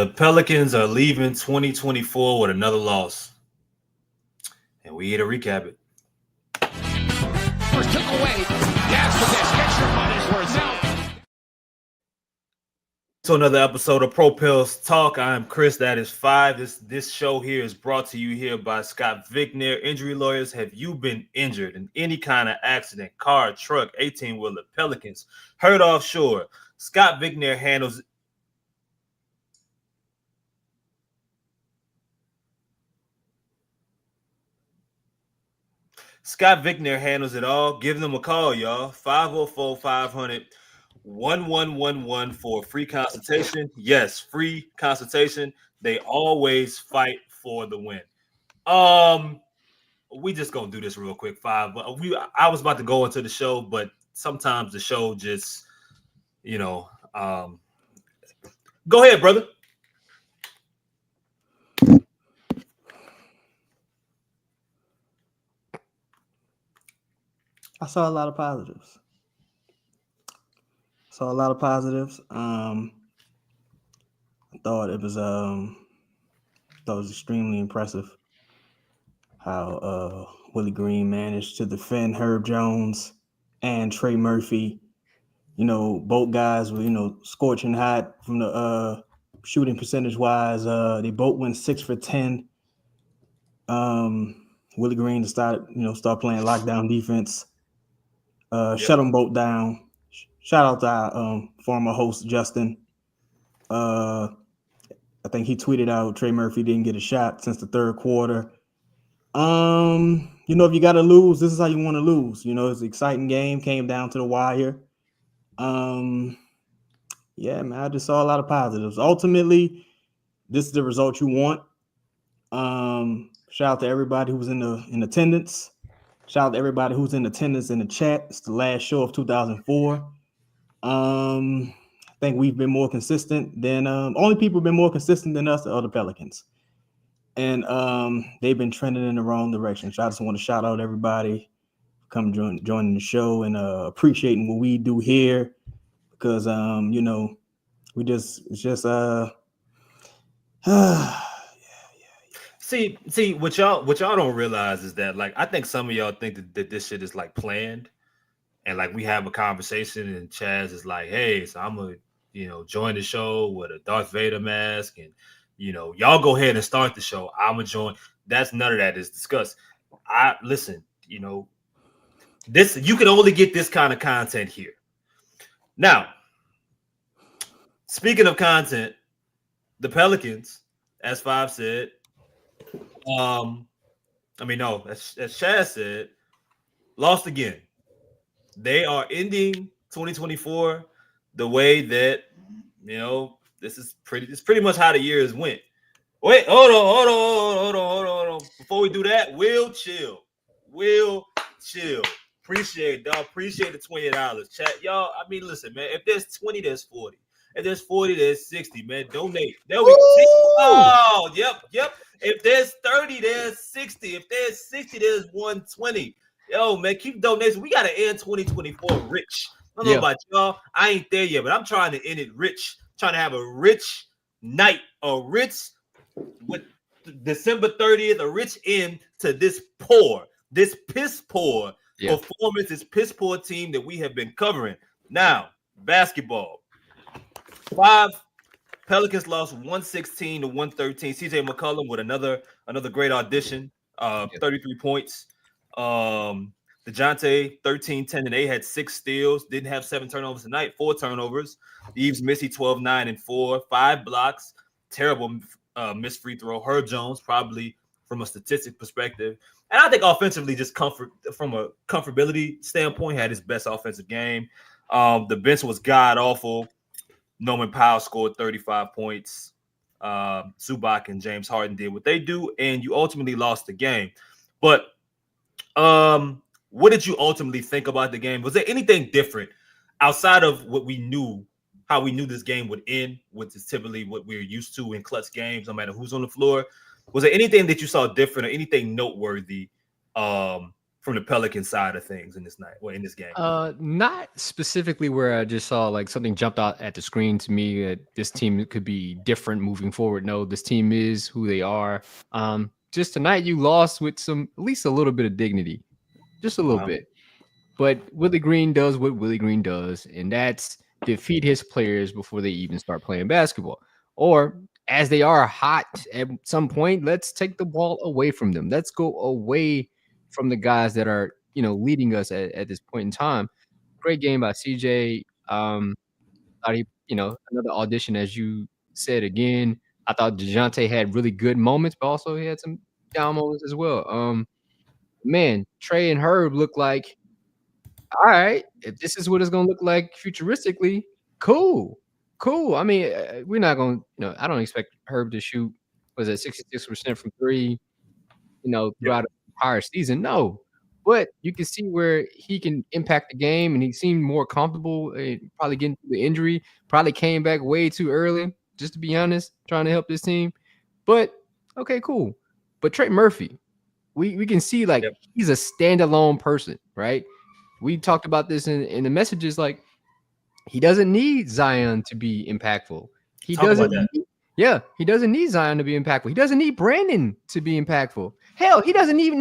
The Pelicans are leaving 2024 with another loss. And we here to recap it. First took away. Gas for this. Get your money's worth now. To another episode of Pro Pills Talk. I am Chris. That is 5. This show here is brought to you here by Scott Vicknair Injury Lawyers. Have you been injured in any kind of accident, car, truck, 18-wheeler, Pelicans, hurt offshore? Scott Vicknair handles it all. Give them a call, y'all. 504-500-1111 for a free consultation. Yes, free consultation. They always fight for the win. We just gonna do this real quick. I was about to go into the show, but sometimes the show just, go ahead, brother. I saw a lot of positives. I thought it was extremely impressive how Willie Green managed to defend Herb Jones and Trey Murphy. Both guys were scorching hot from the shooting percentage wise. They both went 6 for 10. Willie Green start playing lockdown defense. Shut them both down. Shout out to our former host Justin. I think he tweeted out Trey Murphy didn't get a shot since the third quarter. If you got to lose, this is how you want to lose. It's an exciting game. Came down to the wire. Yeah, man, I just saw a lot of positives. Ultimately, this is the result you want. Shout out to everybody who was in attendance. Shout out to everybody who's in attendance in the chat. It's the last show of 2004. I think we've been more consistent than only people have been more consistent than us, the other Pelicans. And they've been trending in the wrong direction. So I just want to shout out everybody come joining the show and appreciating what we do here because See, what y'all don't realize is that, like, I think some of y'all think that this shit is like planned, and like we have a conversation, and Chaz is like, "Hey, so I'm gonna, join the show with a Darth Vader mask, and y'all go ahead and start the show. I'm gonna join." That's none of that is discussed. Listen, this you can only get this kind of content here. Now, speaking of content, the Pelicans, as 5 said. As Chaz said, lost again. They are ending 2024 the way that it's pretty much how the years went. Wait, hold on. Before we do that, Will chill. Appreciate it, dog. Appreciate the $20. Chat, y'all. Listen, man. If there's 20, there's 40. If there's 40, there's 60, man. Donate. There we go. Oh, yep. If there's 30, there's 60. If there's 60, there's 120. Yo, man, keep donating. We got to end 2024 rich. I don't know about y'all. I ain't there yet, but I'm trying to end it rich. Trying to have a rich night, with December 30th, a rich end to this piss poor performance, this piss poor team that we have been covering. Now, basketball. 5 Pelicans lost 116 to 113. CJ McCollum with another great audition. 33 points. DeJounte 13, 10, and 8 had 6 steals. Didn't have 7 turnovers tonight. 4 turnovers. Yves Missy 12, 9, and 4. 5 blocks. Terrible missed free throw. Herb Jones probably from a statistic perspective, and I think offensively, just from a comfortability standpoint, had his best offensive game. The bench was god awful. Norman Powell scored 35 points. Zubac and James Harden did what they do, and you ultimately lost the game. But what did you ultimately think about the game? Was there anything different outside of what we knew, how we knew this game would end, which is typically what we're used to in clutch games, no matter who's on the floor? Was there anything that you saw different or anything noteworthy from the Pelican side of things in this game? Not specifically where I just saw like something jumped out at the screen to me that this team could be different moving forward. No, this team is who they are. Just tonight you lost with at least a little bit of dignity, just a little bit. But Willie Green does what Willie Green does, and that's defeat his players before they even start playing basketball. Or as they are hot at some point, let's take the ball away from them. Let's go away from the guys that are, leading us at this point in time. Great game by CJ. Thought he, another audition, as you said again. I thought DeJounte had really good moments, but also he had some down moments as well. Man, Trey and Herb look like, all right, if this is what it's going to look like futuristically, cool. I mean, we're not going to, I don't expect Herb to shoot, 66% from three, throughout the entire season. No, but you can see where he can impact the game, and he seemed more comfortable, probably getting through the injury, probably came back way too early, just to be honest, trying to help this team. But, okay, cool. But Trey Murphy, we can see, like, he's a standalone person, right? We talked about this in the messages, like, he doesn't need Zion to be impactful. He doesn't need Zion to be impactful. He doesn't need Brandon to be impactful. Hell, he doesn't even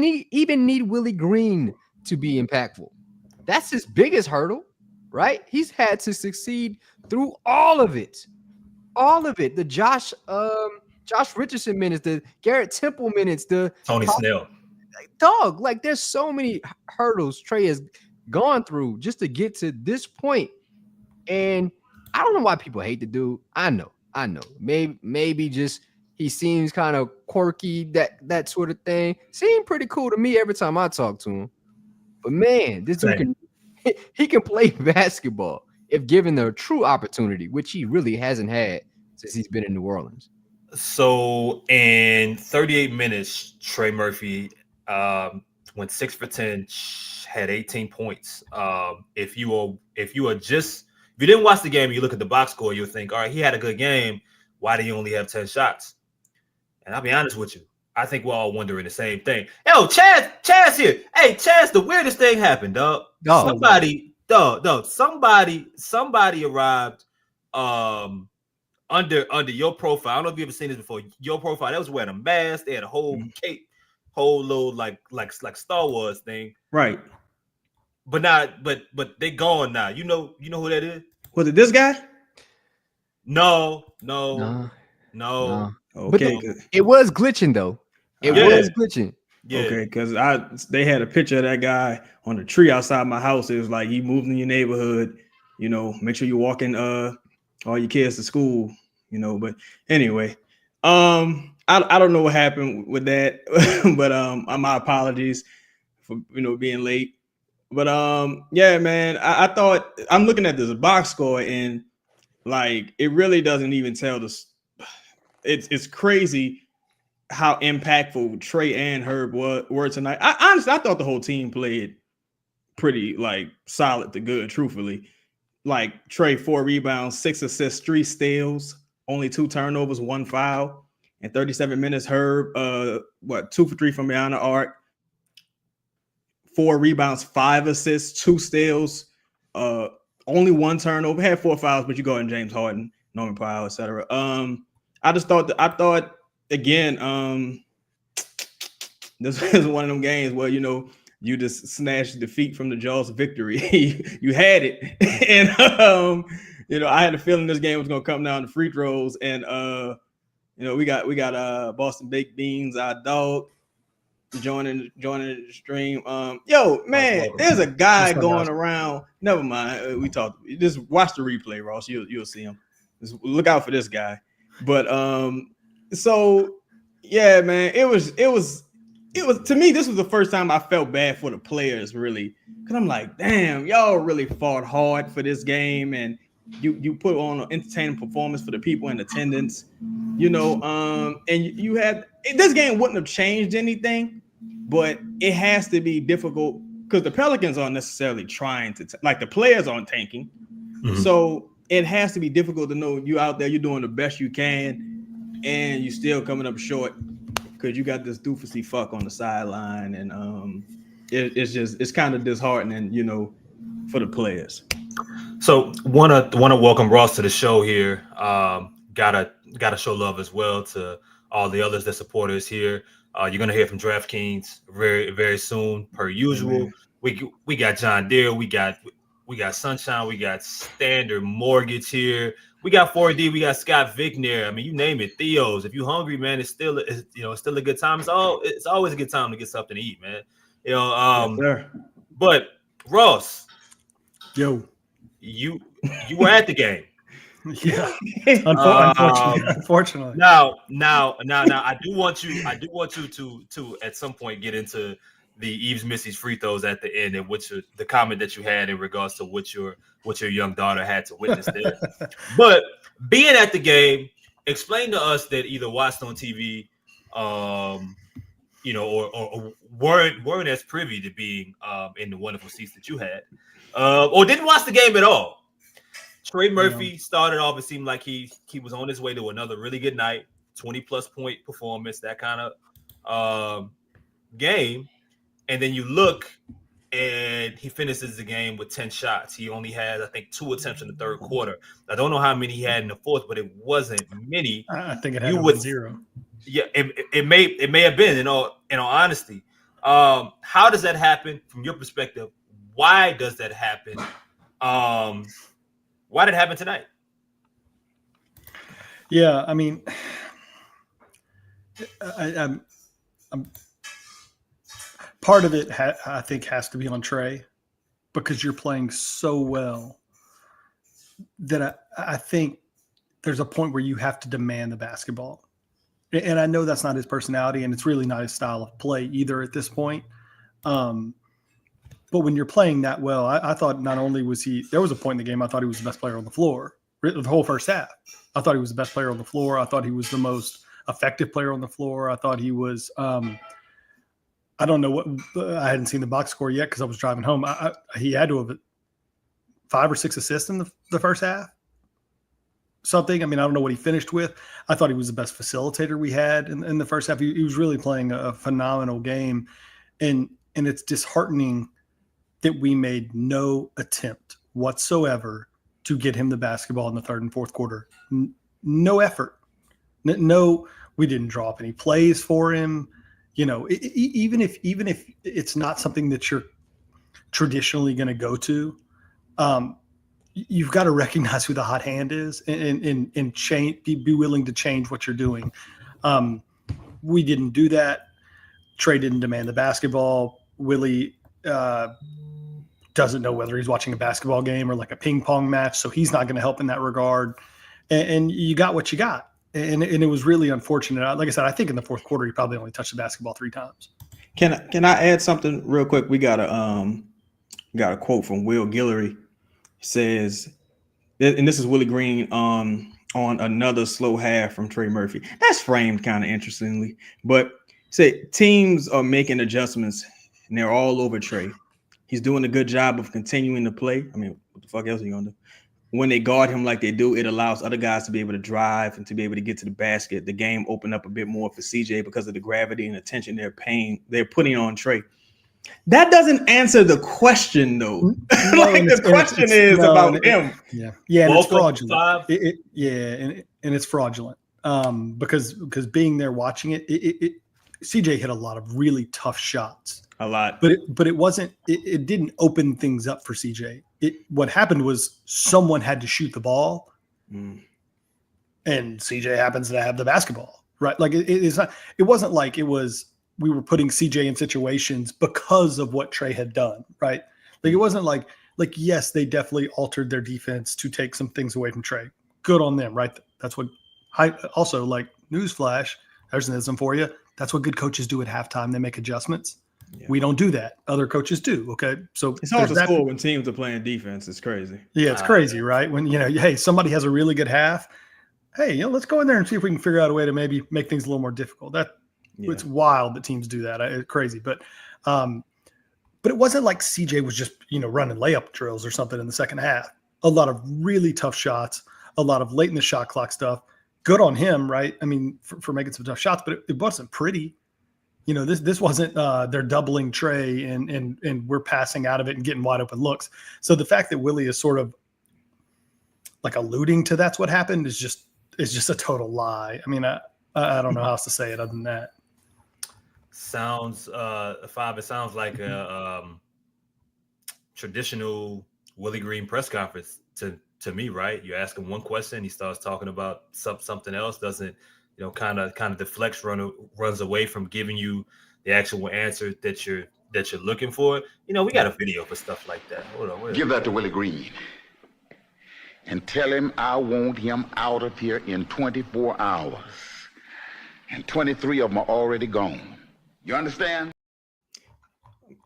need Willie Green to be impactful. That's his biggest hurdle, right? He's had to succeed through all of it. All of it. The Josh Richardson minutes, the Garrett Temple minutes, the Tony Snell. Dog, like there's so many hurdles Trey has gone through just to get to this point. And I don't know why people hate the dude. I know. Maybe just he seems kind of quirky, that sort of thing. Seemed pretty cool to me every time I talk to him. But man, this dude can play basketball if given the true opportunity, which he really hasn't had since he's been in New Orleans. So in 38 minutes, Trey Murphy went 6 for 10, had 18 points. If you didn't watch the game, you look at the box score, you'll think, all right, he had a good game. Why did he only have 10 shots? And I'll be honest with you, I think we're all wondering the same thing. Yo, Chaz here. Hey, Chaz, the weirdest thing happened, dog. Somebody arrived under your profile. I don't know if you've ever seen this before. Your profile, that was wearing a mask. They had a whole cape, whole little like Star Wars thing. Right. But they gone now. You know who that is? Was it this guy? No. Okay, it was glitching though. It was glitching. Yeah. Okay, because they had a picture of that guy on the tree outside my house. It was like he moved in your neighborhood. Make sure you're walking all your kids to school. But anyway, I don't know what happened with that, but my apologies for being late. But yeah, man, I thought I'm looking at this box score and like it really doesn't even tell us. It's crazy how impactful Trey and Herb were tonight. I thought the whole team played pretty like solid to good, truthfully. Like Trey, 4 rebounds, 6 assists, 3 steals, only 2 turnovers, 1 foul. In 37 minutes, Herb, 2 for 3 from beyond the arc, 4 rebounds, 5 assists, 2 steals, only 1 turnover. Had 4 fouls, but you go in James Harden, Norman Powell, etc. I thought again, this is one of them games where you just snatched defeat from the jaws of victory. You had it, and I had a feeling this game was gonna come down to free throws, and we got Boston Baked Beans, our dog, joining the stream. Yo, man, there's a guy going around. Never mind, we talked. Just watch the replay, Ross. You'll see him. Just look out for this guy. But so yeah, man, it was to me. This was the first time I felt bad for the players, really, because I'm like, damn, y'all really fought hard for this game, and you put on an entertaining performance for the people in attendance, and you had this game wouldn't have changed anything, but it has to be difficult because the Pelicans aren't necessarily trying to like the players aren't tanking, so it has to be difficult to know you out there, you're doing the best you can, and you're still coming up short because you got this doofusy fuck on the sideline, and it's kind of disheartening, for the players. So wanna welcome Ross to the show here. Gotta show love as well to all the others that support us here. You're gonna hear from DraftKings very, very soon, per usual. Amen. We got John Deere, we got Sunshine, we got Standard Mortgage here. We got 4D, we got Scott Vicknair. I mean, you name it, Theo's. If you hungry, man, it's still a good time. It's always a good time to get something to eat, man. Yes, but Ross, yo, you were at the game. Yeah, unfortunately. Now, I do want you to at some point get into the Eves Missy's free throws at the end, and the comment that you had in regards to what your young daughter had to witness there. But being at the game, explain to us that either watched on TV, or weren't as privy to being in the wonderful seats that you had, or didn't watch the game at all. Trey Murphy started off. It seemed like he was on his way to another really good night, 20-plus point performance, that kind of game. And then you look, and he finishes the game with 10 shots. He only had, I think, 2 attempts in the third quarter. I don't know how many he had in the fourth, but it wasn't many. I think it had 0. Yeah, it may have been. In all honesty, how does that happen from your perspective? Why does that happen? Why did it happen tonight? Yeah, I mean, I'm part of it. I think has to be on Trey, because you're playing so well that I think there's a point where you have to demand the basketball, and I know that's not his personality, and it's really not his style of play either at this point. But when you're playing that well, I thought not only was there was a point in the game I thought he was the best player on the floor the whole first half. I thought he was the best player on the floor. I thought he was the most effective player on the floor. I thought he was I don't know what I hadn't seen the box score yet because I was driving home. He had to have 5 or 6 assists in the first half. Something. I mean, I don't know what he finished with. I thought he was the best facilitator we had in the first half. He was really playing a phenomenal game, and it's disheartening that we made no attempt whatsoever to get him the basketball in the third and fourth quarter. No effort. No, we didn't draw up any plays for him. Even if it's not something that you're traditionally going to go to, you've got to recognize who the hot hand is and change. Be willing to change what you're doing. We didn't do that. Trey didn't demand the basketball. Willie doesn't know whether he's watching a basketball game or like a ping pong match, so he's not going to help in that regard. And you got what you got, and it was really unfortunate. Like I said, I think in the fourth quarter he probably only touched the basketball 3 times. Can I add something real quick? We got a quote from Will Guillory. He says, and this is Willie Green on another slow half from Trey Murphy. That's framed kind of interestingly, but say teams are making adjustments and they're all over Trey. He's doing a good job of continuing to play. I mean, what the fuck else are you gonna do? When they guard him like they do, it allows other guys to be able to drive and to be able to get to the basket. The game opened up a bit more for CJ because of the gravity and attention they're putting on Trey. That doesn't answer the question, though. The question is about him. Yeah, and it's fraudulent. And it's fraudulent because being there watching it, CJ hit a lot of really tough shots. A lot, but it wasn't. It didn't open things up for CJ. What happened was someone had to shoot the ball, and CJ happens to have the basketball, right? Like it's not. It wasn't like it was. We were putting CJ in situations because of what Trey had done, right? Like it wasn't like yes, they definitely altered their defense to take some things away from Trey. Good on them, right? That's what. Also, like newsflash, there's an ism for you. That's what good coaches do at halftime. They make adjustments. Yeah. We don't do that. Other coaches do. Okay. So it's hard to score when teams are playing defense. It's crazy. Yeah, it's crazy, right? When, hey, somebody has a really good half. Hey, let's go in there and see if we can figure out a way to maybe make things a little more difficult. It's wild that teams do that. It's crazy. But it wasn't like CJ was just, running layup drills or something in the second half. A lot of really tough shots, a lot of late in the shot clock stuff. Good on him, right? I mean, for making some tough shots, but it wasn't pretty. this wasn't they're doubling Trey and we're passing out of it and getting wide open looks. So the fact that Willie is sort of like alluding to that's what happened is just a total lie. I mean, I don't know how else to say it other than that. Sounds it sounds like a traditional Willie Green press conference to me, right? You ask him one question, he starts talking about something else, doesn't kind of deflects, runs away from giving you the actual answer that you're looking for. We got a video for stuff like that. Hold on, give that to Willie Green and tell him I want him out of here in 24 hours, and 23 of them are already gone. You understand?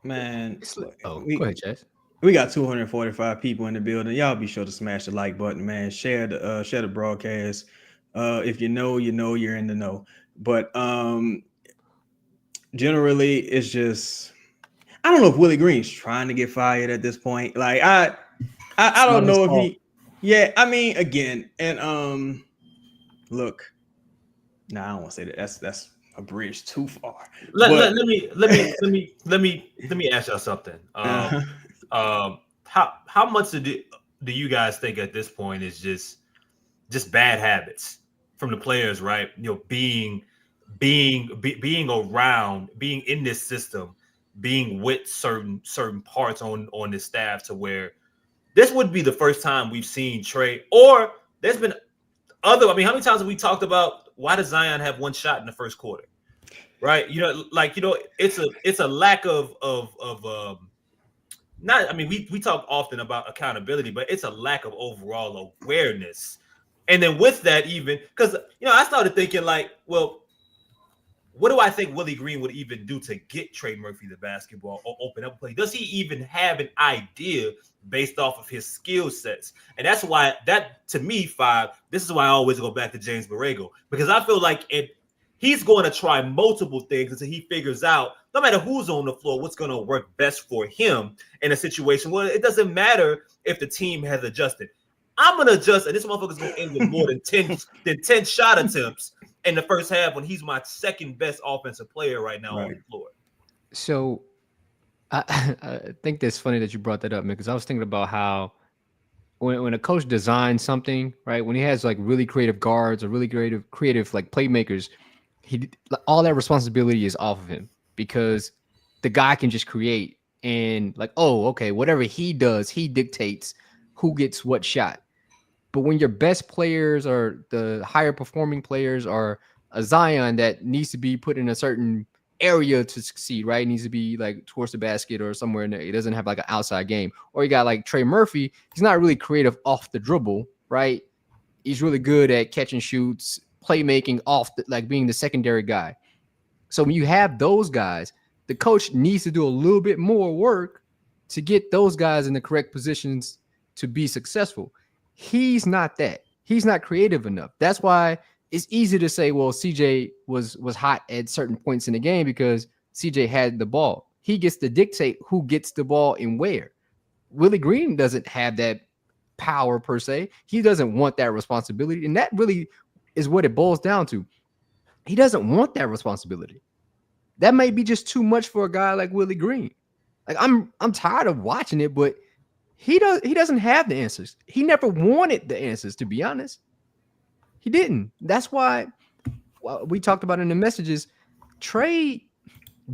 Man, go ahead, Chase. We got 245 people in the building. Y'all be sure to smash the like button, man. Share the broadcast. If you know, you're in the know. But generally, it's just I don't know if Willie Green's trying to get fired at this point. Like I don't know if he. Yeah, I mean, again, and look, I don't want to say that. That's a bridge too far. Let me ask y'all something. How much do you guys think at this point is just bad habits from the players, right? Being around, being in this system, being with certain parts on this staff to where this would be the first time we've seen Trey, or there's been other. I mean, how many times have we talked about why does Zion have one shot in the first quarter? Right? It's a lack of not. I mean, we talk often about accountability, but it's a lack of overall awareness. And then with that, even because I started thinking like, well, what do I think Willie Green would even do to get Trey Murphy the basketball or open up play? Does he even have an idea based off of his skill sets? And that's why to me, this is why I always go back to James Borrego, because I feel like he's going to try multiple things until he figures out, no matter who's on the floor, what's going to work best for him in a situation. Well, it doesn't matter if the team has adjusted. I'm going to adjust, and this motherfucker's going to end with more than 10 shot attempts in the first half when he's my second best offensive player right now on the floor. So I think that's funny that you brought that up, man, because I was thinking about how when a coach designs something, right, when he has like really creative guards or really creative like playmakers, all that responsibility is off of him, because the guy can just create and like, oh, okay, whatever he does, he dictates who gets what shot. But when your best players or the higher performing players are a Zion that needs to be put in a certain area to succeed, right? It needs to be like towards the basket or somewhere in there. It doesn't have like an outside game. Or you got like Trey Murphy. He's not really creative off the dribble, right? He's really good at catch and shoots, playmaking like being the secondary guy. So when you have those guys, the coach needs to do a little bit more work to get those guys in the correct positions to be successful. He's not that. He's not creative enough. That's why it's easy to say, well, CJ was hot at certain points in the game because CJ had the ball. He gets to dictate who gets the ball and where. Willie Green doesn't have that power per se. He doesn't want that responsibility. And that really is what it boils down to. He doesn't want that responsibility. That may be just too much for a guy like Willie Green. Like I'm tired of watching it, but he doesn't have the answers. He never wanted the answers, to be honest. He didn't. That's why we talked about in the messages, Trey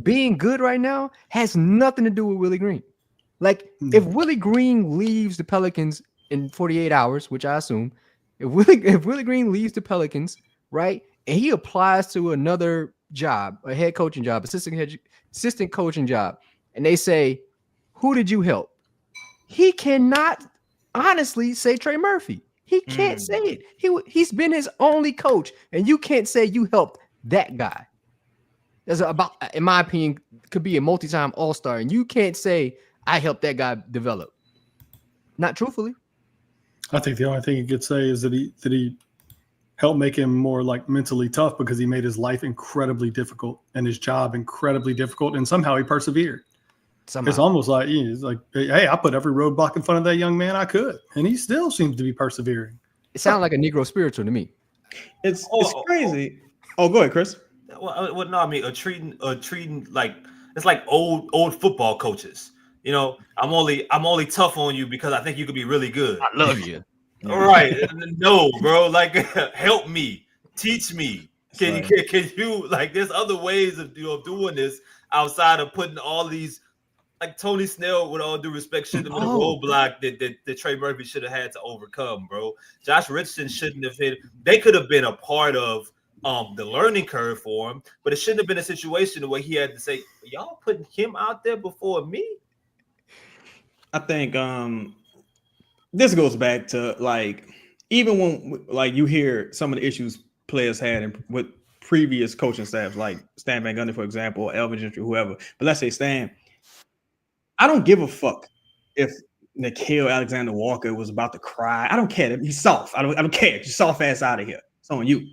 being good right now has nothing to do with Willie Green. Like if Willie Green leaves the Pelicans in 48 hours, which I assume, if Willie Green leaves the Pelicans, right, and he applies to another job, a head coaching job, assistant coaching job, and they say, who did you help? He cannot honestly say Trey Murphy. He can't say it. He's been his only coach, and you can't say you helped that guy. That's about, in my opinion, could be a multi-time all-star, and you can't say I helped that guy develop. Not truthfully. I think the only thing you could say is that he helped make him more like mentally tough, because he made his life incredibly difficult and his job incredibly difficult, and somehow he persevered. It's almost like he's like, hey, I put every roadblock in front of that young man I could, and he still seems to be persevering. It sounds like a Negro spiritual to me. It's crazy. Oh, go ahead, Chris. Well, no, I mean, treating like it's like old football coaches. You know, I'm only tough on you because I think you could be really good. I love you. All right, no, bro, like help me, teach me. Can you like? There's other ways of doing this outside of putting all these. Like Tony Snell, with all due respect, should have been a roadblock that Trey Murphy should have had to overcome, bro. Josh Richardson shouldn't have hit. They could have been a part of the learning curve for him, but it shouldn't have been a situation where he had to say, "Y'all putting him out there before me." I think this goes back to like even when like you hear some of the issues players had with previous coaching staffs, like Stan Van Gundy, for example, or Elvin Gentry, whoever. But let's say Stan. I don't give a fuck if Nickeil Alexander-Walker was about to cry. I don't care. He's soft. I don't care. You're soft ass out of here. It's on you,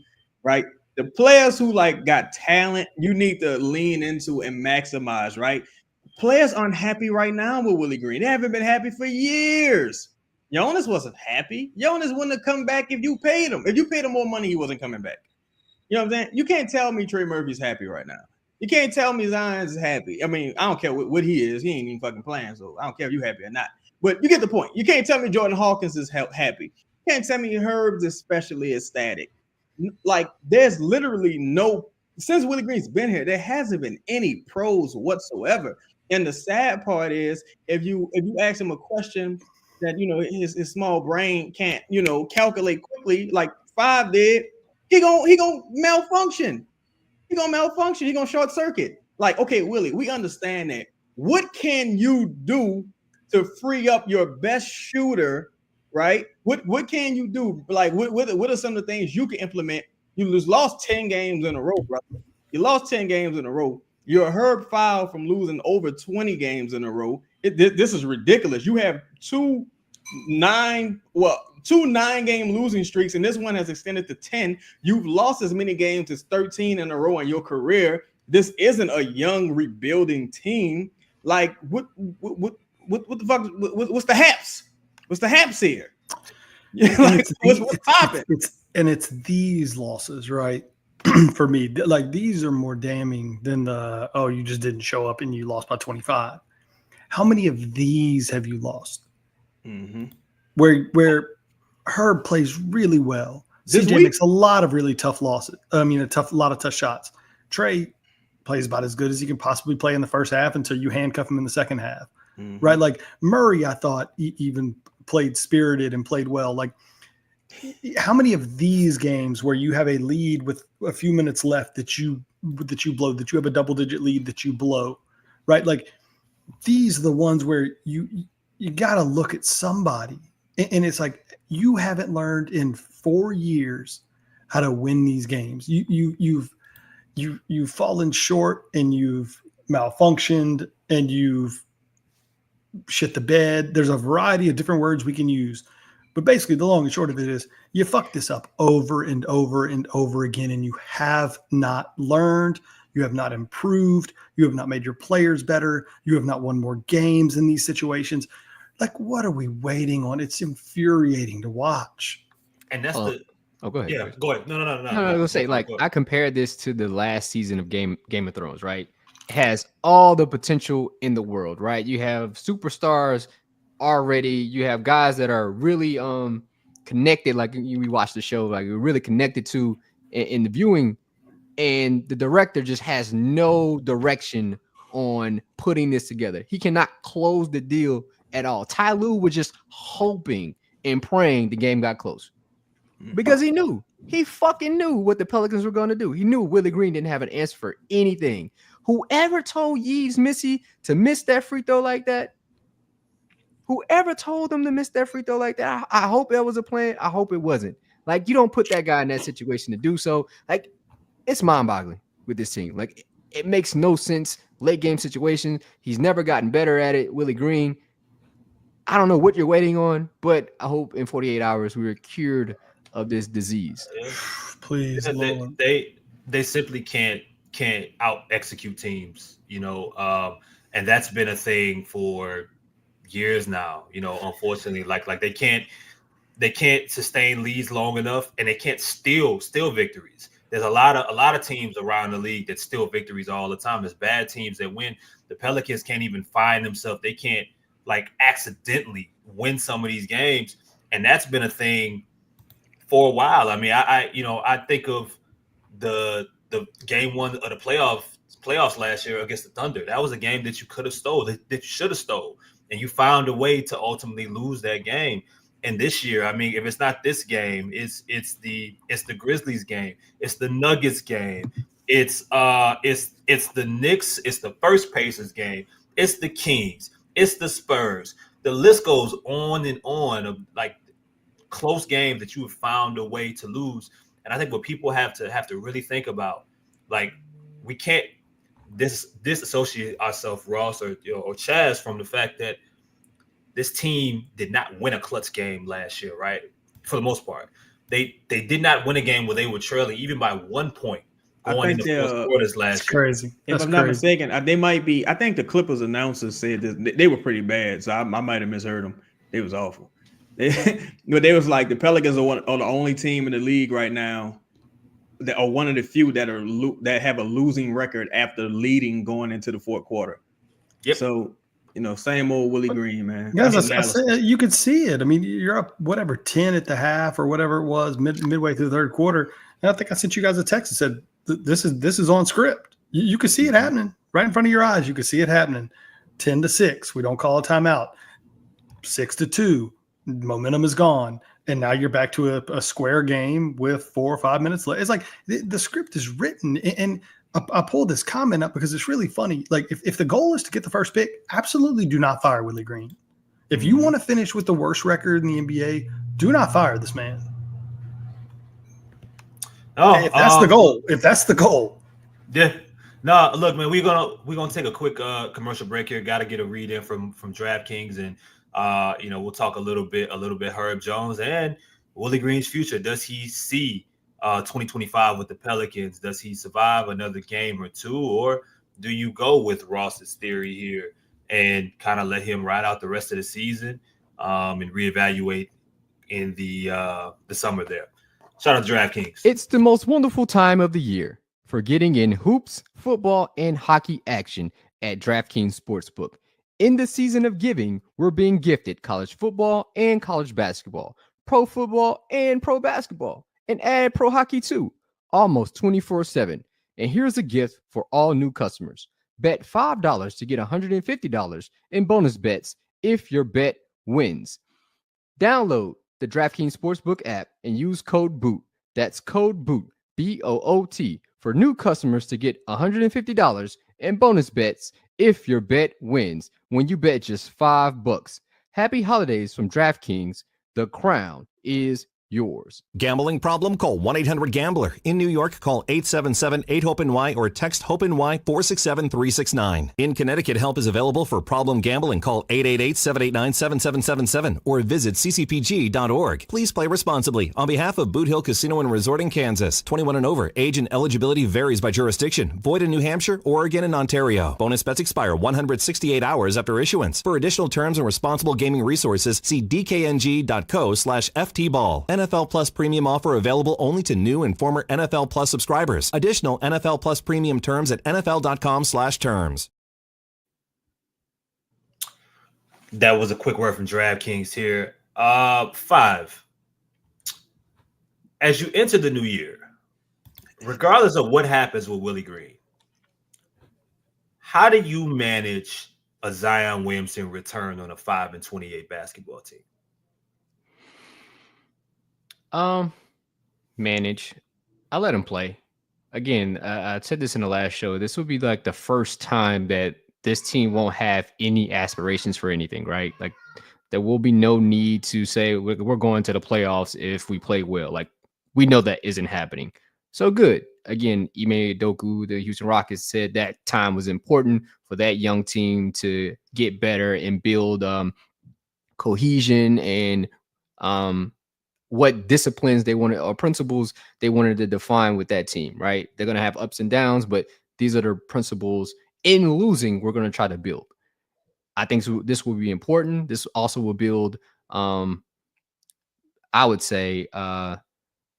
right? The players who like got talent, you need to lean into and maximize, right? Players aren't happy right now with Willie Green. They haven't been happy for years. Jonas wasn't happy. Jonas wouldn't have come back if you paid him. If you paid him more money, he wasn't coming back. You know what I'm saying? You can't tell me Trey Murphy's happy right now. You can't tell me Zion's happy. I mean, I don't care what he is. He ain't even fucking playing, so I don't care if you happy or not. But you get the point. You can't tell me Jordan Hawkins is happy. You can't tell me Herb's especially ecstatic. Like, there's literally no – since Willie Green's been here, there hasn't been any pros whatsoever. And the sad part is if you ask him a question that, you know, his small brain can't, you know, calculate quickly, like Five did, he gonna malfunction. He's going to malfunction. He's going to short circuit. Like, okay, Willie, we understand that. What can you do to free up your best shooter, right? What can you do? Like, what are some of the things you can implement? You lost 10 games in a row, brother. You lost 10 games in a row. You're a Herb foul from losing over 20 games in a row. This is ridiculous. You have two 9-game losing streaks, and this one has extended to 10. You've lost as many games as 13 in a row in your career. This isn't a young rebuilding team. Like, what the fuck? What's the haps? What's the haps here? Like, what's popping? It's these losses, right? For me, like these are more damning than the you just didn't show up and you lost by 25. How many of these have you lost? Mm-hmm. Where Herb plays really well. CJ makes a lot of really tough losses. I mean, a lot of tough shots. Trey plays about as good as he can possibly play in the first half until you handcuff him in the second half, right? Like Murray, I thought even played spirited and played well. Like, how many of these games where you have a lead with a few minutes left that you blow, that you have a double-digit lead that you blow, right? Like, these are the ones where you got to look at somebody. And it's like, you haven't learned in 4 years how to win these games. You've fallen short and you've malfunctioned and you've shit the bed. There's a variety of different words we can use. But basically, the long and short of it is you fuck this up over and over and over again, and you have not learned. You have not improved. You have not made your players better. You have not won more games in these situations. Like, what are we waiting on? It's infuriating to watch. And that's go ahead. Yeah, go ahead. No. I was gonna say, like, I compared this to the last season of Game of Thrones, right? It has all the potential in the world, right? You have superstars already. You have guys that are really connected, like we watched the show, like we're really connected to in the viewing, and the director just has no direction on putting this together. He cannot close the deal at all. Ty Lue was just hoping and praying the game got close because he fucking knew what the Pelicans were going to do. He knew Willie Green didn't have an answer for anything. Whoever told Yves Missy to miss that free throw like that, whoever told him to miss that free throw like that, I hope that was a plan. I hope it wasn't. Like, you don't put that guy in that situation to do so. Like, it's mind-boggling with this team. Like, it makes no sense. Late game situation. He's never gotten better at it. Willie Green. I don't know what you're waiting on, but I hope in 48 hours we are cured of this disease. Please, Lord. They simply can't out execute teams, and that's been a thing for years now. Unfortunately, like they can't sustain leads long enough, and they can't steal victories. there's a lot of teams around the league that steal victories all the time. There's bad teams that win. The Pelicans can't even find themselves. They can't like accidentally win some of these games, and that's been a thing for a while. I mean, I think of the game one of the playoffs last year against the Thunder. That was a game that you could have stole, that you should have stole, and you found a way to ultimately lose that game. And this year, I mean, if it's not this game, it's the Grizzlies game, it's the Nuggets game, it's the Knicks, it's the first Pacers game, it's the Kings, it's the Spurs. The list goes on and on of like close games that you have found a way to lose. And I think what people have to really think about, like, we can't disassociate ourselves, Ross or Chaz, from the fact that this team did not win a clutch game last year, right? For the most part, they did not win a game where they were trailing even by 1 point going into fourth quarters last year. Crazy. If I'm not mistaken, they might be. I think the Clippers announcers said that they were pretty bad, so I might have misheard them. They was awful. But they was like the Pelicans are the only team in the league right now that are one of the few that have a losing record after leading going into the fourth quarter. Yep. So, same old Willie Green, man. Guys, I said, you could see it. I mean, you're up 10 at the half or whatever it was midway through the third quarter. And I think I sent you guys a text that said this is on script. You could see it happening right in front of your eyes. You could see it happening. 10-6. We don't call a timeout. 6-2. Momentum is gone. And now you're back to a square game with 4 or 5 minutes left. It's like the script is written. And I pulled this comment up because it's really funny. Like, if the goal is to get the first pick, absolutely do not fire Willie Green. If you want to finish with the worst record in the NBA, do not fire this man. Oh, if that's the goal. Yeah. No, look, man, we're gonna take a quick commercial break here. Got to get a read in from DraftKings, and we'll talk a little bit Herb Jones and Willie Green's future. Does he see 2025 with the Pelicans? Does he survive another game or two, or do you go with Ross's theory here and kind of let him ride out the rest of the season and reevaluate in the summer there? Shout out to DraftKings. It's the most wonderful time of the year for getting in hoops, football, and hockey action at DraftKings Sportsbook. In the season of giving, we're being gifted college football and college basketball, pro football and pro basketball, and add pro hockey too, almost 24/7. And here's a gift for all new customers. Bet $5 to get $150 in bonus bets if your bet wins. Download the DraftKings Sportsbook app and use code BOOT. That's code BOOT, BOOT, for new customers to get $150 in bonus bets if your bet wins when you bet just $5. Happy holidays from DraftKings. The crown is yours. Gambling problem? Call 1-800-GAMBLER. In New York, call 877-8-HOPE-NY or text HOPE-NY 467-369. In Connecticut, help is available for problem gambling. Call 888-789-7777 or visit ccpg.org. Please play responsibly. On behalf of Boot Hill Casino and Resort in Kansas, 21 and over. Age and eligibility varies by jurisdiction. Void in New Hampshire, Oregon, and Ontario. Bonus bets expire 168 hours after issuance. For additional terms and responsible gaming resources, see dkng.co/ftball. NFL Plus premium offer available only to new and former NFL Plus subscribers. Additional NFL Plus premium terms at nfl.com/terms. That was a quick word from DraftKings here. 5. As you enter the new year, regardless of what happens with Willie Green, how do you manage a Zion Williamson return on a 5-28 basketball team? Manage. I let him play. Again, I said this in the last show. This would be like the first time that this team won't have any aspirations for anything, right? Like, there will be no need to say we're going to the playoffs if we play well. Like, we know that isn't happening. So good. Again, Ime Udoka, the Houston Rockets, said that time was important for that young team to get better and build cohesion and what disciplines they wanted or principles they wanted to define with that team, right? They're going to have ups and downs, but these are the principles in losing we're going to try to build. I think this will be important. This also will build, I would say,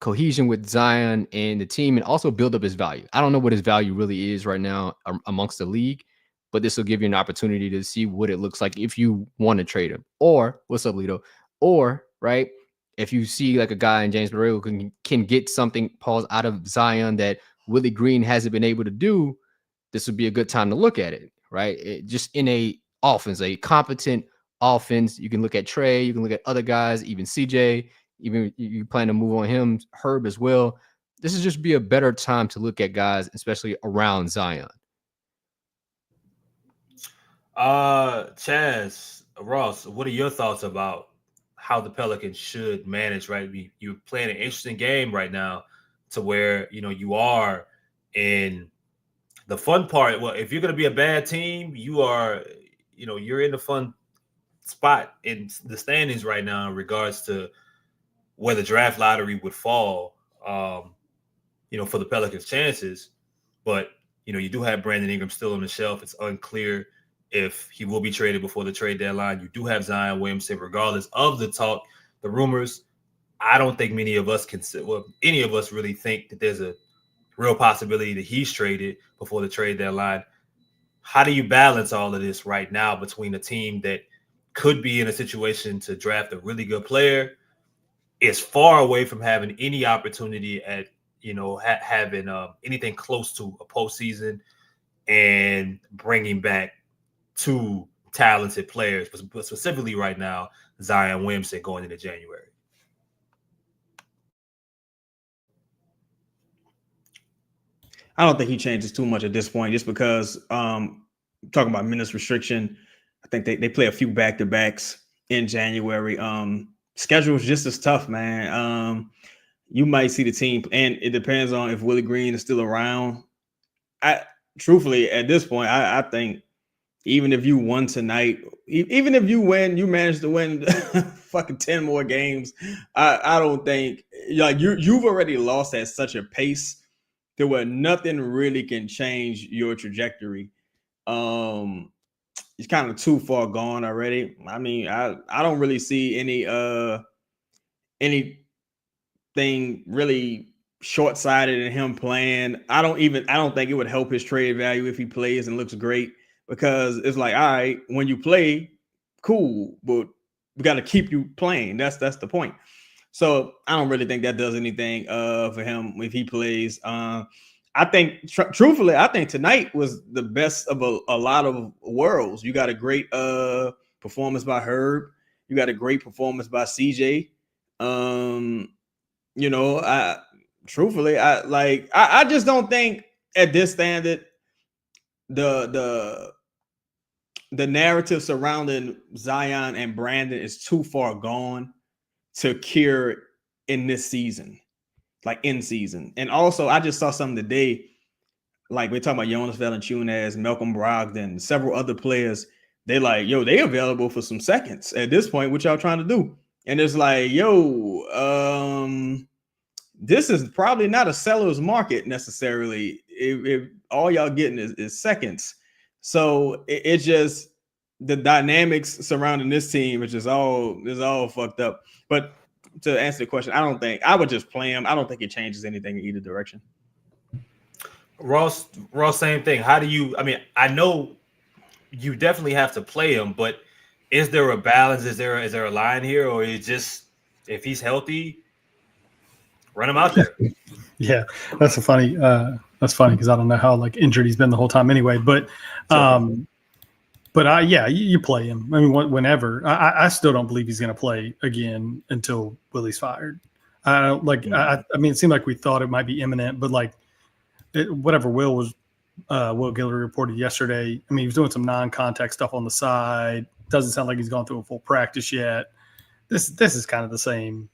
cohesion with Zion and the team, and also build up his value. I don't know what his value really is right now amongst the league, but this will give you an opportunity to see what it looks like if you want to trade him. Or what's up, Lito? Or right, if you see like a guy in James Borrego can get something pause out of Zion that Willie Green hasn't been able to do, this would be a good time to look at it, right? Just in a offense, a competent offense. You can look at Trey, you can look at other guys, even CJ, even you plan to move on him, Herb as well. This is just be a better time to look at guys, especially around Zion. Chaz, Ross, what are your thoughts about how the Pelicans should manage, right? You're playing an interesting game right now to where, you are in the fun part. Well, if you're going to be a bad team, you are, you're in the fun spot in the standings right now in regards to where the draft lottery would fall, for the Pelicans' chances. But, you do have Brandon Ingram still on the shelf. It's unclear if he will be traded before the trade deadline. You do have Zion Williamson, regardless of the talk, the rumors. I don't think any of us really think that there's a real possibility that he's traded before the trade deadline. How do you balance all of this right now between a team that could be in a situation to draft a really good player, is far away from having any opportunity at, having anything close to a postseason, and bringing back two talented players, but specifically right now, Zion Williamson going into January? I don't think he changes too much at this point, just because talking about minutes restriction, I think they play a few back-to-backs in January. Schedule is just as tough, man. You might see the team, and it depends on if Willie Green is still around. Truthfully, at this point, I think even if you won tonight, even if you manage to win fucking 10 more games, I don't think you've already lost at such a pace to where nothing really can change your trajectory. It's kind of too far gone already. I mean, I don't really see anything really short-sighted in him playing. I don't think it would help his trade value if he plays and looks great, because it's like, all right, when you play, cool, but we got to keep you playing. That's the point. So I don't really think that does anything for him if he plays. I think, truthfully, I think tonight was the best of a lot of worlds. You got a great performance by Herb. You got a great performance by CJ. I just don't think at this standard the narrative surrounding Zion and Brandon is too far gone to cure in this season, like in season. And also, I just saw something today, like we're talking about Jonas Valanciunas, Malcolm Brogdon, several other players. They like, they available for some seconds at this point. What y'all trying to do? And it's like, this is probably not a seller's market necessarily. If all y'all getting is seconds. So it's just the dynamics surrounding this team, which is all fucked up. But to answer the question, I would just play him. I don't think it changes anything in either direction. Ross, same thing. How do you? I mean, I know you definitely have to play him, but is there a balance? Is there a line here, or is just if he's healthy, run him out there? Yeah, that's funny because I don't know how injured he's been the whole time anyway. But you play him. I mean, whenever. I still don't believe he's going to play again until Willie's fired. I don't I mean, it seemed like we thought it might be imminent, but whatever Will Guillory reported yesterday. I mean, he was doing some non-contact stuff on the side. Doesn't sound like he's gone through a full practice yet. This is kind of the same.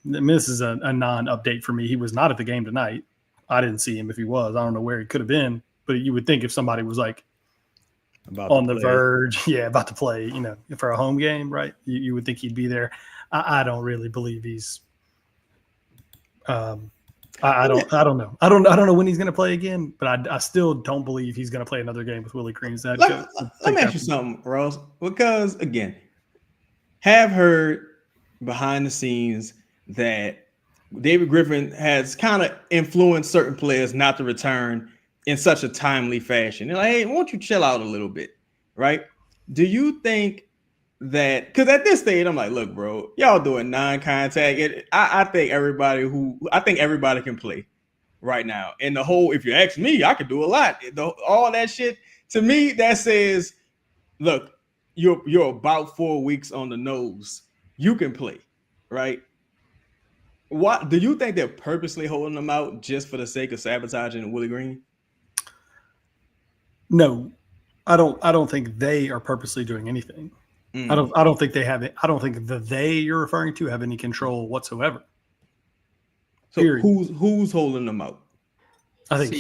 I mean, this is a non-update for me. He was not at the game tonight. I didn't see him. If he was, I don't know where he could have been. But you would think if somebody was about on the verge, about to play, for a home game, right? You would think he'd be there. I don't really believe he's. I don't know. I don't know when he's going to play again, but I still don't believe he's going to play another game with Willie Green's head coach. Let me ask you something, Ross, because again, have heard behind the scenes that David Griffin has kind of influenced certain players not to return in such a timely fashion. They're like, hey, won't you chill out a little bit, right? Do you think that, because at this stage, I'm like, look, bro, y'all doing non-contact. I think everybody can play right now. And the whole, if you ask me, I could do a lot. All that shit, to me, that says, look, you're about 4 weeks on the nose. You can play, right? What do you think they're purposely holding them out just for the sake of sabotaging Willie Green? No, I don't think they are purposely doing anything. I don't think they have it. I don't think the they you're referring to have any control whatsoever. So who's holding them out? I think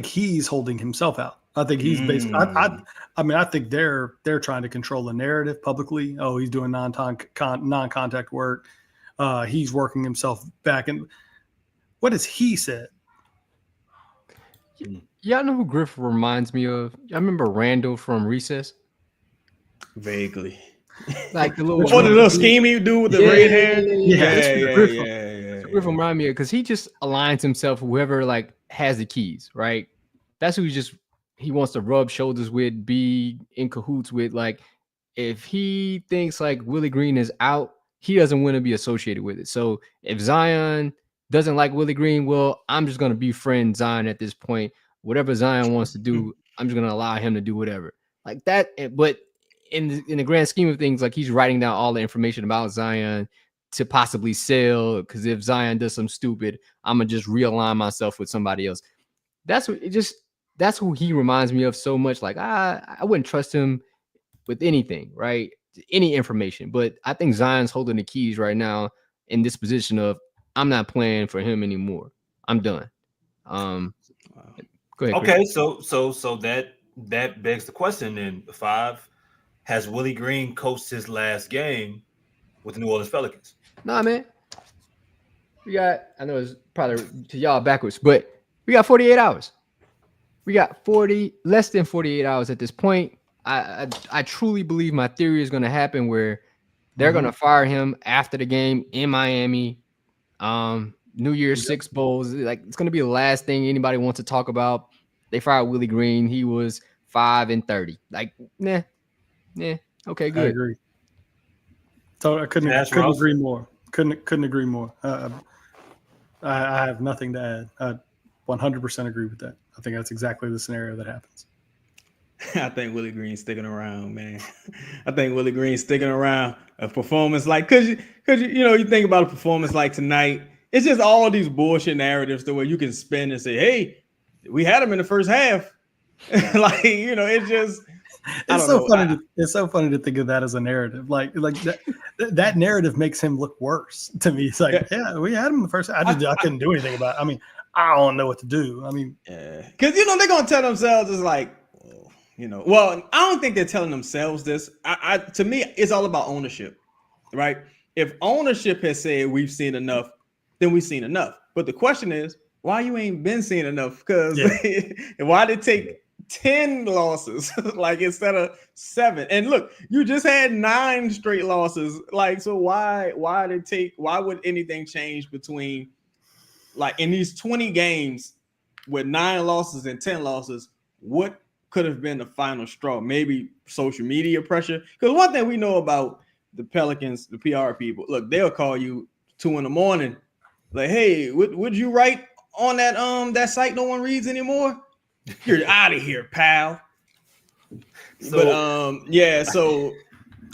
he's holding himself out. I think he's basically. I think they're trying to control the narrative publicly. Oh, he's doing non-contact work. He's working himself back. And what has he said? Y'all know who Griff reminds me of? I remember Randall from Recess. Vaguely. Like the little the little scheme you do with the red hair. Yeah. So Griff remind me of, because he just aligns himself with whoever like has the keys, right? That's who he wants to rub shoulders with, be in cahoots with. Like, if he thinks like Willie Green is out, he doesn't want to be associated with it. So if Zion doesn't like Willie Green, well, I'm just going to befriend Zion at this point. Whatever Zion wants to do, I'm just going to allow him to do whatever. Like that. But in the grand scheme of things, like, he's writing down all the information about Zion to possibly sell, because if Zion does something stupid, I'm going to just realign myself with somebody else. That's who he reminds me of so much. Like, I wouldn't trust him with anything, right? Any information. But I think Zion's holding the keys right now in this position of, I'm not playing for him anymore. I'm done. Go ahead. Okay, so that begs the question then. 5, has Willie Green coached his last game with the New Orleans Pelicans? Nah, man. I know it's probably to y'all backwards, but we got 48 hours. We got less than 48 hours at this point. I truly believe my theory is going to happen where they're going to fire him after the game in Miami. New Year's 6 bowls. Like, it's going to be the last thing anybody wants to talk about. They fired Willie Green. He was 5-30. Like, nah. Okay, good. I agree. So I couldn't agree more. Couldn't agree more. I have nothing to add. I 100% agree with that. I think that's exactly the scenario that happens. I think Willie Green's sticking around, man. I think Willie Green's sticking around. A performance like, cause you think about a performance like tonight. It's just all these bullshit narratives to where you can spin and say, "Hey, we had him in the first half." It's just. It's so funny to think of that as a narrative. Like that narrative makes him look worse to me. It's like, yeah, we had him in the first half. I couldn't do anything about it. I mean, I don't know what to do. I mean, because they're gonna tell themselves it's like. Well, I don't think they're telling themselves this. To me, it's all about ownership, right? If ownership has said we've seen enough, then we've seen enough. But the question is, why you ain't been seeing enough? Because why did it take 10 losses, like, instead of 7? And look, you just had 9 straight losses. Like, so why would anything change between, like, in these 20 games with 9 losses and 10 losses? What could have been the final straw? Maybe social media pressure. Because one thing we know about the Pelicans, the PR people, look, they'll call you 2 a.m, like, "Hey, would you write on that site no one reads anymore? You're out of here, pal." So, So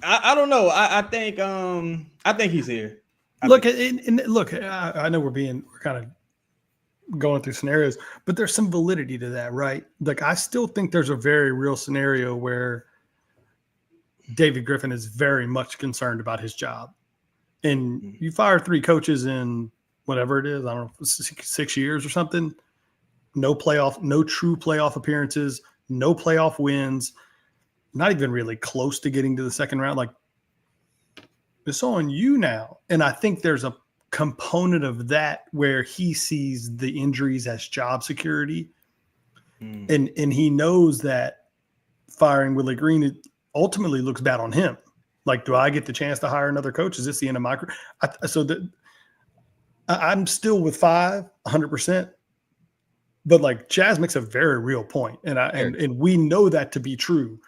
I don't know. I think he's here. Look, I know we're kind of going through scenarios, but there's some validity to that, right? Like, I still think there's a very real scenario where David Griffin is very much concerned about his job. And you fire 3 coaches in whatever it is, I don't know, 6 years or something. No true playoff appearances, no playoff wins, not even really close to getting to the second round. Like, it's on you now. And I think there's a component of that where he sees the injuries as job security. And he knows that firing Willie Green ultimately looks bad on him. Like, do I get the chance to hire another coach? Is this the end of my career? I'm still with 100%. But like Chaz makes a very real point, and we know that to be true.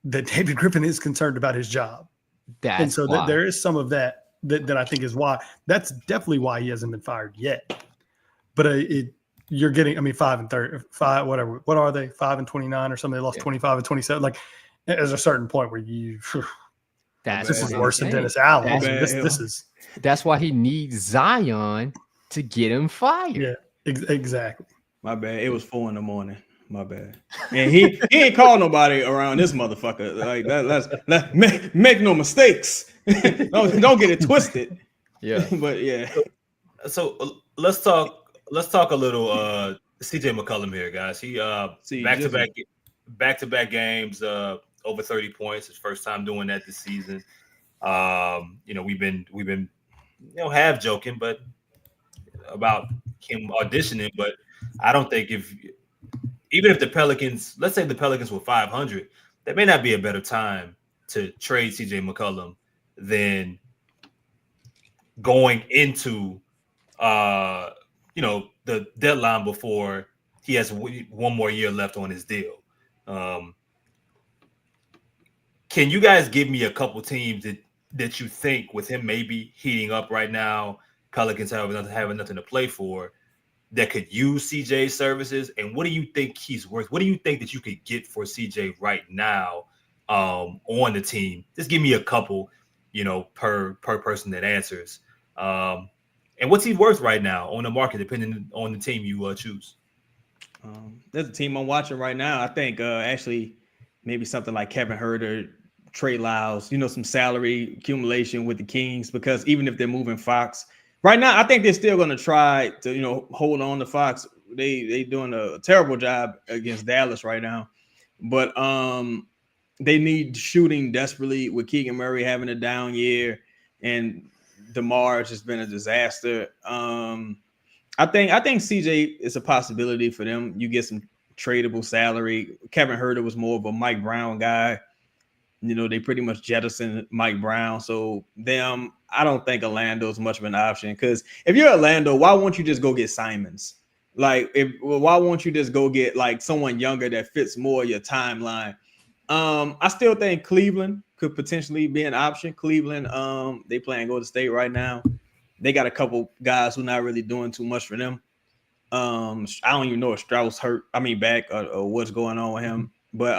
That David Griffin is concerned about his job, and so there is some of that I think is why. That's definitely why he hasn't been fired yet. But you're getting, I mean, 5-30, whatever. What are they? 5-29 or something? They lost 25-27. Like, there's a certain point where this is worse than Dennis Allen. This is. That's why he needs Zion to get him fired. Yeah, exactly. My bad. It was 4 a.m. My bad. And he ain't called nobody around this motherfucker. Like let's make no mistakes. don't get it twisted. Yeah. But yeah. So let's talk a little CJ McCollum here, guys. He back-to-back games over 30 points. His first time doing that this season. We've been half joking but about him auditioning, but I don't think even if the Pelicans, let's say the Pelicans were 500, there may not be a better time to trade CJ McCollum than going into the deadline before he has one more year left on his deal. Can you guys give me a couple teams that you think with him maybe heating up right now, Pelicans having nothing to play for, that could use CJ's services? And what do you think he's worth? What do you think that you could get for CJ right now on the team? Just give me a couple, per person that answers. And what's he worth right now on the market, depending on the team you choose? There's a team I'm watching right now. I think actually maybe something like Kevin Huerter, Trey Lyles, some salary accumulation with the Kings, because even if they're moving Fox right now, I think they're still going to try to, hold on to Fox. They doing a terrible job against Dallas right now, but they need shooting desperately with Keegan Murray having a down year and DeMar has just been a disaster. I think CJ is a possibility for them. You get some tradable salary. Kevin Huerter was more of a Mike Brown guy. They pretty much jettisoned Mike Brown. So I don't think Orlando is much of an option, because if you're Orlando, why won't you just go get Simons? Why won't you just go get like someone younger that fits more your timeline? I still think Cleveland could potentially be an option. Cleveland, they playing Golden State right now. They got a couple guys who not really doing too much for them. I don't even know if Strauss back or what's going on with him. But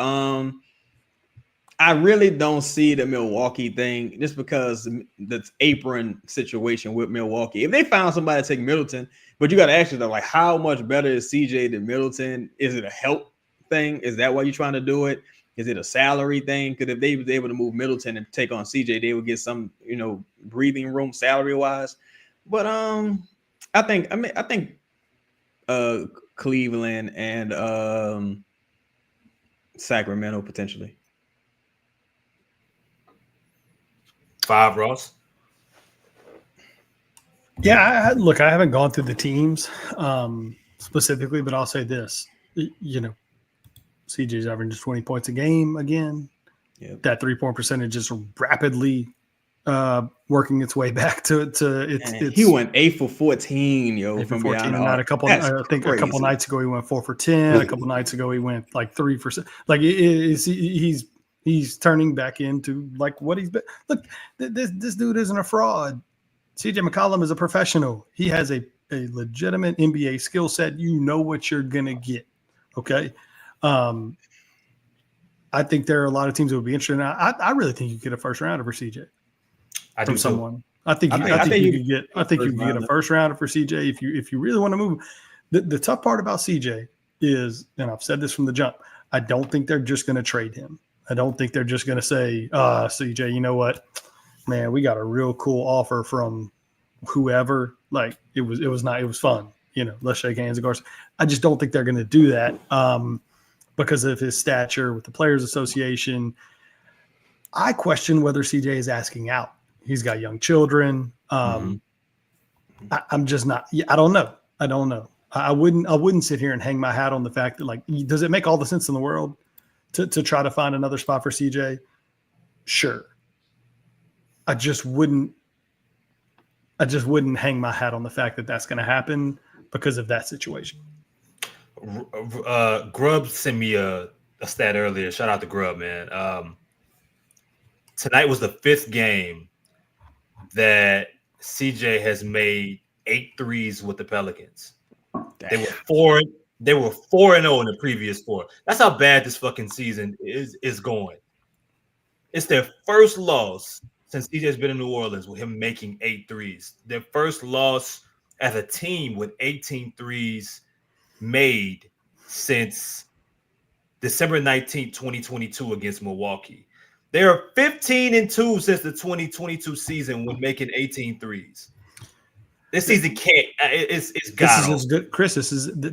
I really don't see the Milwaukee thing, just because the apron situation with Milwaukee. If they found somebody to take Middleton, but you got to ask yourself, like, how much better is CJ than Middleton? Is it a help thing? Is that why you're trying to do it? Is it a salary thing? Because if they was able to move Middleton and take on CJ, they would get some, breathing room salary wise. But I think Cleveland and Sacramento potentially. 5, Ross. Yeah, look, I haven't gone through the teams specifically, but I'll say this: CJ's averaging 20 points a game again. Yep. That 3-point percentage is rapidly working its way back to its. He went 8 for 14, 8 for 14 tonight. A couple nights ago he went 4 for 10. A couple nights ago he went like 3 for 7. Like he's turning back into like what he's been. Look, this dude isn't a fraud. CJ McCollum is a professional. He has a legitimate NBA skill set. You know what you're gonna get. Okay. I think there are a lot of teams that would be interested. I really think you get a first rounder for CJ. I think you could get a first rounder for CJ if you really want to move. The tough part about CJ is, and I've said this from the jump, I don't think they're just going to trade him. I don't think they're just going to say, CJ, you know what, man, we got a real cool offer from whoever. Like it was fun. Let's shake hands, of course. I just don't think they're going to do that because of his stature with the Players Association. I question whether CJ is asking out. He's got young children. I'm just not. I don't know. I wouldn't sit here and hang my hat on the fact that, like, does it make all the sense in the world to try to find another spot for CJ? Sure. I just wouldn't I just wouldn't hang my hat on the fact that that's going to happen because of that situation. Grubb sent me a stat earlier. Shout out to Grubb, man. Tonight was the 5th game that CJ has made 8 threes with the Pelicans. Damn. They were 4-0 in the previous 4. That's how bad this fucking season is going. It's their first loss since CJ's been in New Orleans with him making 8 threes. Their first loss as a team with 18 threes made since December 19th, 2022 against Milwaukee. They are 15-2 since the 2022 season when making 18 threes. This season can't. It's got. This is as good, Chris.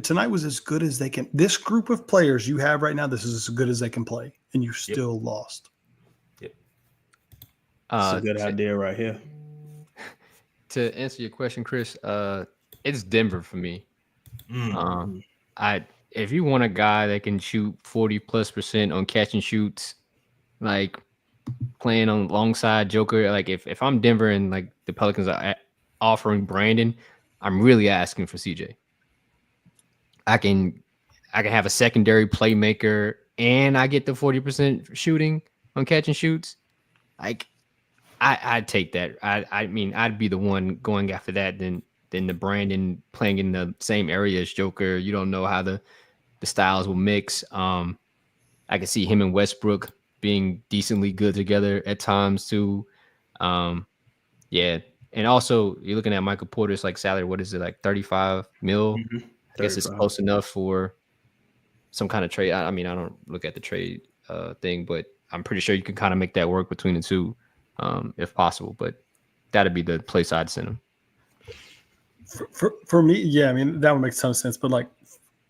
Tonight was as good as they can. This group of players you have right now, this is as good as they can play, and you still lost. Yep. That's a good idea right here. To answer your question, Chris, it's Denver for me. If you want a guy that can shoot 40+% on catch and shoots, like playing alongside Joker, like if I'm Denver and like the Pelicans are offering Brandon, I'm really asking for CJ. I can have a secondary playmaker and I get the 40% shooting on catch and shoots. Like I'd take that. I mean, I'd be the one going after that than the Brandon playing in the same area as Joker. You don't know how the styles will mix. I can see him and Westbrook being decently good together at times too. Yeah. And also you're looking at Michael Porter's like salary. What is it, like 35 mil? Mm-hmm. I guess it's close enough for some kind of trade. I mean, I don't look at the trade thing, but I'm pretty sure you can kind of make that work between the two if possible. But that'd be the place I'd send him. For me, yeah, I mean, that would make a ton of sense. But like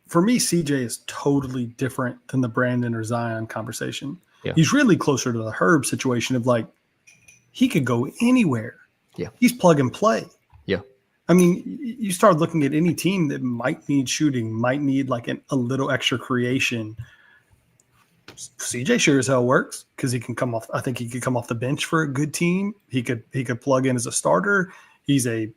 for me, CJ is totally different than the Brandon or Zion conversation. Yeah. He's really closer to the Herb situation of like he could go anywhere. Yeah. He's plug and play. Yeah. I mean, you start looking at any team that might need shooting, might need like a little extra creation. CJ sure as hell works because he can come off. I think he could come off the bench for a good team. He could plug in as a starter. He's a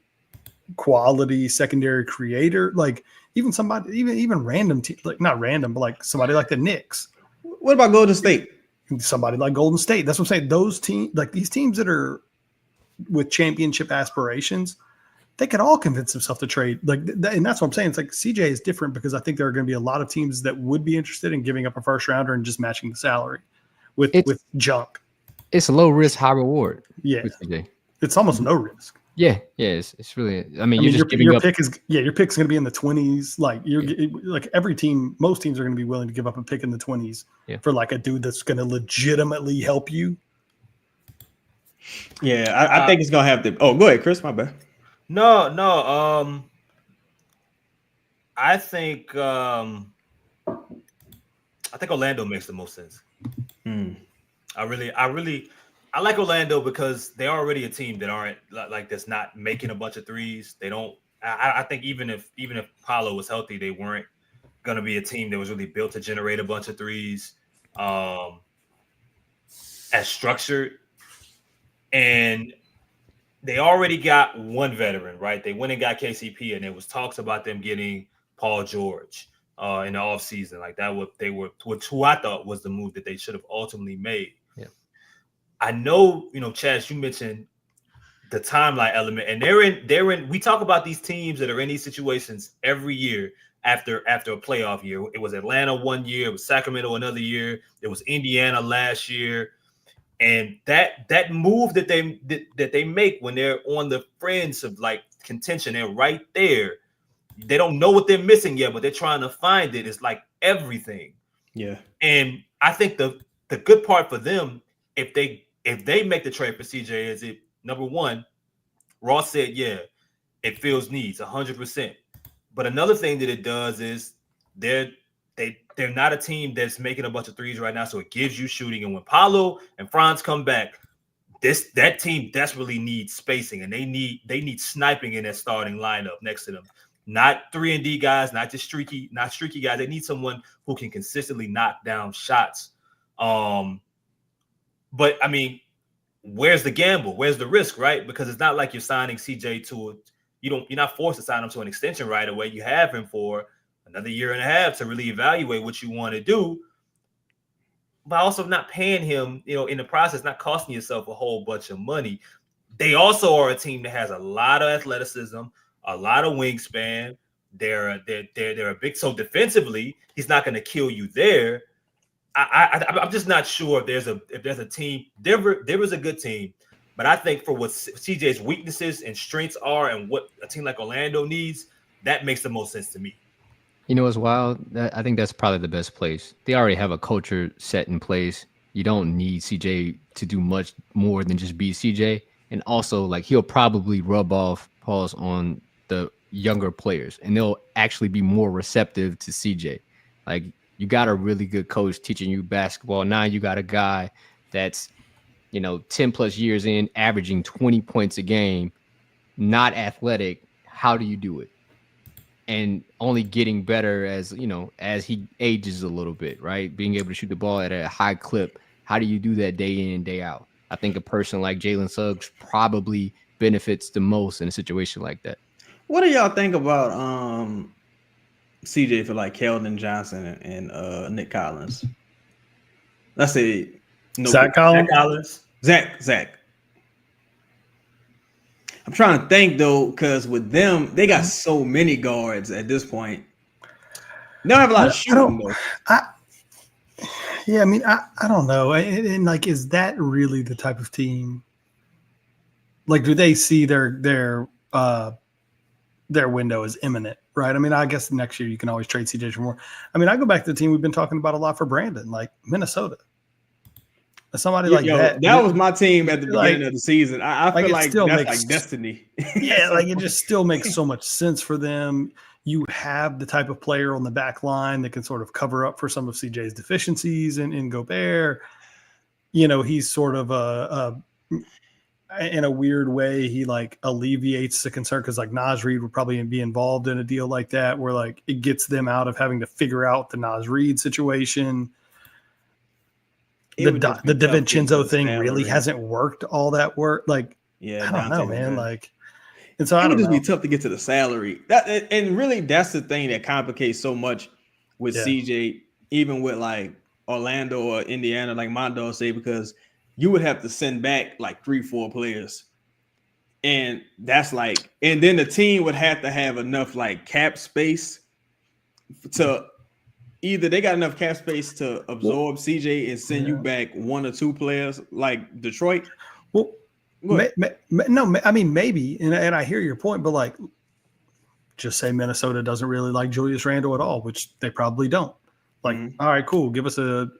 quality secondary creator. Like even somebody, even random team, like not random, but like somebody like the Knicks. What about Golden State? Somebody like Golden State. That's what I'm saying. Those teams, like these teams that are with championship aspirations, they could all convince themselves to trade. Like, and that's what I'm saying. It's like CJ is different because I think there are going to be a lot of teams that would be interested in giving up a first rounder and just matching the salary with junk. It's a low risk, high reward. Yeah, with CJ. It's almost no risk. Yeah, it's really. I mean, you're just giving your up. pick's going to be in the 20s. Like like every team, most teams are going to be willing to give up a pick in the 20s for like a dude that's going to legitimately help you. Yeah, I think it's gonna have to. Oh, go ahead, Chris. My bad. No. I think Orlando makes the most sense. I like Orlando because they're already a team that aren't like that's not making a bunch of threes. They don't. I think even if Paolo was healthy, they weren't gonna be a team that was really built to generate a bunch of threes, as structured. And they already got one veteran, right? They went and got KCP, and there was talks about them getting Paul George in the offseason. Like that, who I thought was the move that they should have ultimately made. Yeah. I know, Chaz, you mentioned the timeline element, and they're in. We talk about these teams that are in these situations every year after a playoff year. It was Atlanta one year, it was Sacramento another year, it was Indiana last year. And that move that they make when they're on the fringe of like contention, they're right there. They don't know what they're missing yet, but they're trying to find it. It's like everything. Yeah. And I think the good part for them, if they make the trade for CJ, is it number one, Ross said, yeah, it fills needs 100%. But another thing that it does is they're not a team that's making a bunch of threes right now, so it gives you shooting. And when Paolo and Franz come back, that team desperately needs spacing, and they need sniping in that starting lineup next to them. Not 3-and-D guys, not streaky guys. They need someone who can consistently knock down shots. But I mean, where's the gamble? Where's the risk, right? Because it's not like you're signing CJ you're not forced to sign him to an extension right away. You have him for another year and a half to really evaluate what you want to do, but also not paying him, in the process, not costing yourself a whole bunch of money. They also are a team that has a lot of athleticism, a lot of wingspan. They're a big, so defensively, he's not going to kill you there. I'm just not sure if there's a team. Denver is a good team, but I think for what CJ's weaknesses and strengths are and what a team like Orlando needs, that makes the most sense to me. You know, as wild, I think that's probably the best place. They already have a culture set in place. You don't need CJ to do much more than just be CJ. And also, like, he'll probably rub off Pauls on the younger players, and they'll actually be more receptive to CJ. Like, you got a really good coach teaching you basketball. Now you got a guy that's, 10 plus years in, averaging 20 points a game, not athletic. How do you do it? And only getting better as he ages a little bit, right? Being able to shoot the ball at a high clip. How do you do that day in and day out? I think a person like Jalen Suggs probably benefits the most in a situation like that. What do y'all think about CJ for like Keldon Johnson and Nick Collins? Let's say Zach Collins. Zach. I'm trying to think though, because with them, they got so many guards at this point. They don't have a lot of shooting though. I don't know. And like, is that really the type of team? Like, do they see their window as imminent, right? I mean, I guess next year you can always trade CJ for more. I mean, I go back to the team we've been talking about a lot for Brandon, like Minnesota. Somebody that. That was my team at the beginning of the season. I feel like that's like destiny. Yeah, like it just still makes so much sense for them. You have the type of player on the back line that can sort of cover up for some of CJ's deficiencies in Gobert. He's sort of in a weird way, he like alleviates the concern because like Naz Reid would probably be involved in a deal like that where like it gets them out of having to figure out the Naz Reid situation. The DiVincenzo thing really hasn't worked all that work. Like, I don't know, man. Like, and so it would just be tough to get to the salary. And really, that's the thing that complicates so much with CJ, even with like Orlando or Indiana, like Mondo say, because you would have to send back like 3-4 players. And that's like, and then the team would have to have enough like cap space to either they got enough cap space to absorb CJ and send you back 1 or 2 players like Detroit. Well, I mean, maybe. And I hear your point, but like, just say Minnesota doesn't really like Julius Randle at all, which they probably don't. Like, all right, cool. Give us a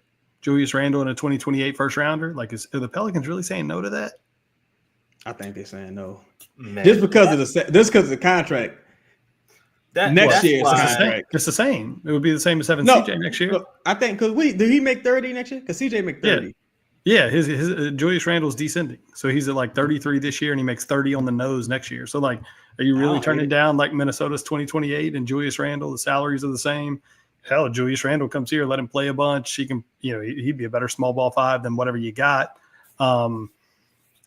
Julius Randle and a 2028 first rounder. Like, are the Pelicans really saying no to that? I think they're saying no. Man, just because of the contract. Next year's contract. It's the same. It would be the same as having CJ next year. Look, I think did he make 30 next year? Because CJ make 30. Yeah, his Julius Randle's descending. So he's at like 33 this year and he makes 30 on the nose next year. So like, are you really turning down like Minnesota's 2028 and Julius Randle? The salaries are the same. Hell, Julius Randle comes here, let him play a bunch. He can, he'd be a better small ball 5 than whatever you got. And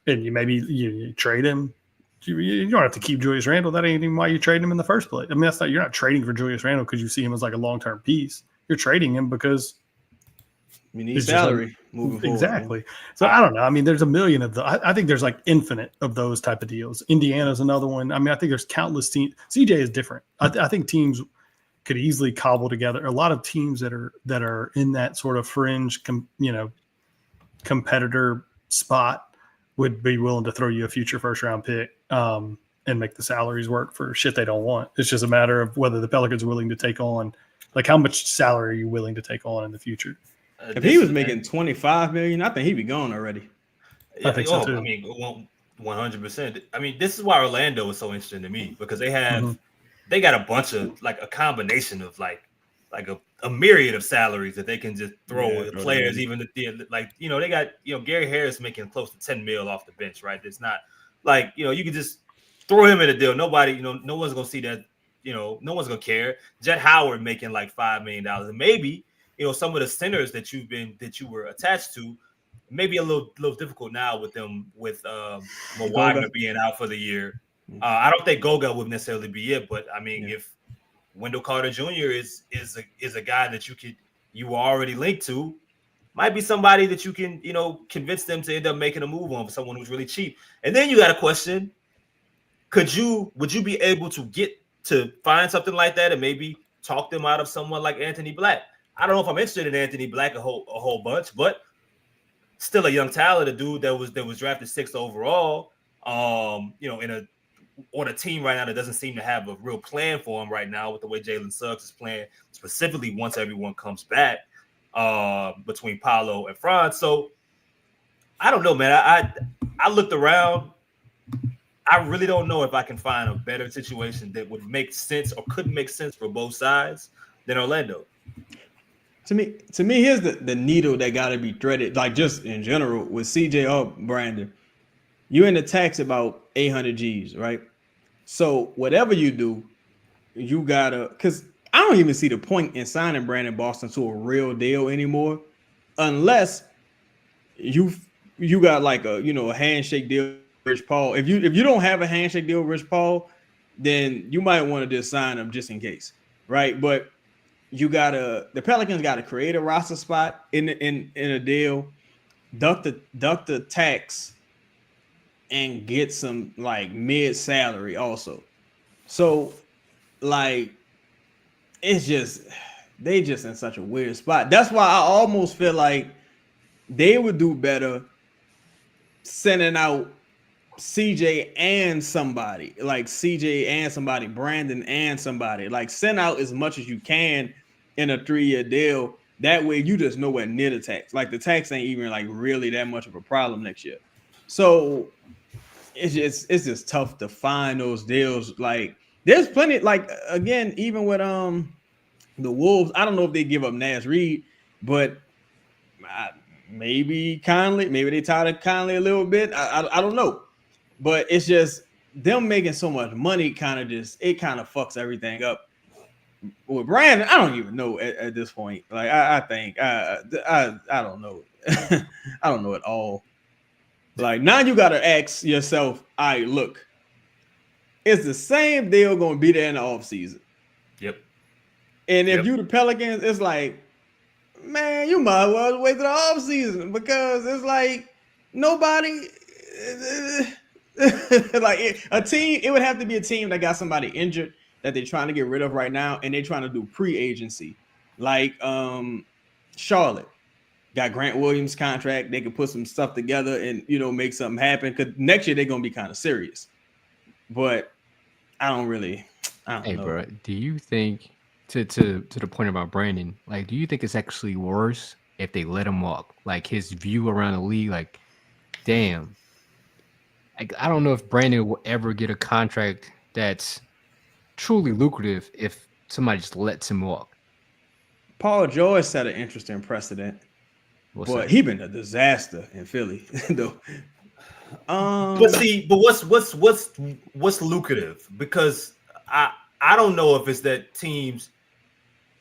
you trade him. You don't have to keep Julius Randle. That ain't even why you trade him in the first place. I mean, you're not trading for Julius Randle because you see him as like a long-term piece. You're trading him because you need salary moving forward. Exactly. So I don't know. I mean, there's a million of those. I think there's like infinite of those type of deals. Indiana's another one. I mean, I think there's countless teams. CJ is different. I think teams could easily cobble together a lot of teams that are in that sort of fringe, competitor spot would be willing to throw you a future first round pick and make the salaries work for shit they don't want. It's just a matter of whether the Pelicans are willing to take on, like, how much salary are you willing to take on in the future? If he was making $25 million, I think he'd be gone already. I think so too. I mean, 100%. I mean, this is why Orlando is so interesting to me because they have they got a bunch of like a combination of like a myriad of salaries that they can just throw at players. Even like they got Gary Harris making close to $10 million off the bench, right? It's not like you can just throw him in a deal. Nobody, no one's gonna see that. No one's gonna care. Jet Howard making like $5 million, and maybe some of the centers that you were attached to, maybe a little difficult now with them with Wagner being out for the year. I don't think Goga would necessarily be it, but I mean, if Wendell Carter Jr. is a guy that you already linked to, might be somebody that you can convince them to end up making a move on for someone who's really cheap. And then you got a question: would you be able to find something like that and maybe talk them out of someone like Anthony Black? I don't know if I'm interested in Anthony Black a whole bunch, but still a young talent, a dude that was drafted 6th overall. On a team right now that doesn't seem to have a real plan for him right now with the way Jalen Suggs is playing, specifically once everyone comes back between Paolo and Franz. So I don't know, man. I looked around. I really don't know if I can find a better situation that would make sense or could make sense for both sides than Orlando. To me, here's the needle that got to be threaded, like just in general with CJ or Brandon. You're in the tax about 800 G's, right? So whatever you do, you gotta, because I don't even see the point in signing Brandon Boston to a real deal anymore, unless you got like a handshake deal with Rich Paul. If you don't have a handshake deal with Rich Paul, then you might want to just sign him just in case, right? But the Pelicans gotta create a roster spot in a deal, duck the tax, and get some like mid salary also. So like they just in such a weird spot. That's why I almost feel like they would do better sending out CJ and somebody, Brandon and somebody. Like send out as much as you can in a 3-year deal. That way you just nowhere near the tax. Like the tax ain't even like really that much of a problem next year. So it's just tough to find those deals. Like there's plenty, like again, even with the Wolves, I don't know if they give up Naz Reid, but maybe they tired of Conley a little bit. I don't know, but it's just them making so much money kind of fucks everything up. With Brandon, I don't even know at this point. Like I think I don't know. I don't know at all. Like now you gotta ask yourself, all right, look, is the same deal gonna be there in the offseason? Yep. And if you the Pelicans, it's like, man, you might as well wait to the offseason because it's like nobody like a team, it would have to be a team that got somebody injured that they're trying to get rid of right now, and they're trying to do pre-agency. Like Charlotte got Grant Williams' contract. They could put some stuff together and make something happen. Because next year they're gonna be kind of serious. But I don't know. Bro, do you think to the point about Brandon, like, do you think it's actually worse if they let him walk? Like his view around the league, like, damn. Like, I don't know if Brandon will ever get a contract that's truly lucrative if somebody just lets him walk. Paul George set an interesting precedent. But he been a disaster in Philly, though. But what's lucrative? Because I don't know if it's that teams.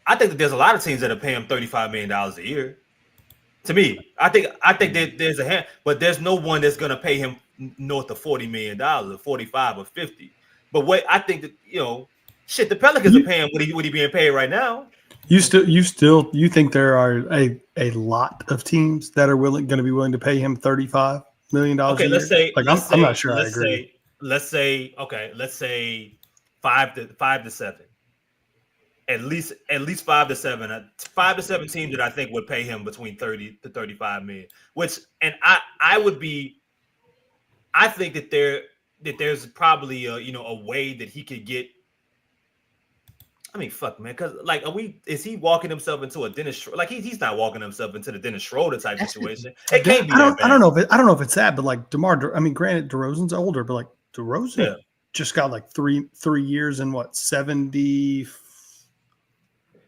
I think that there's a lot of teams that are paying him $35 million a year. To me, I think that there's a hand, but there's no one that's going to pay him north of $40 million, or 45 or 50. But what I think that the Pelicans are paying what he being paid right now. You think there are a lot of teams that are going to be willing to pay him $35 million? Okay, let's say I'm not sure I agree. Let's say 5 to 7. At least 5 to 7. 5 to 7 teams that I think would pay him between 30 to 35 million. I think that there's probably a way that he could get. I mean, fuck, man, because like, is he walking himself into a Dennis? Like he's not walking himself into the Dennis Schroeder type situation. It can't be. I don't know if it's that, but like granted, DeRozan's older, but like DeRozan just got like three years and 70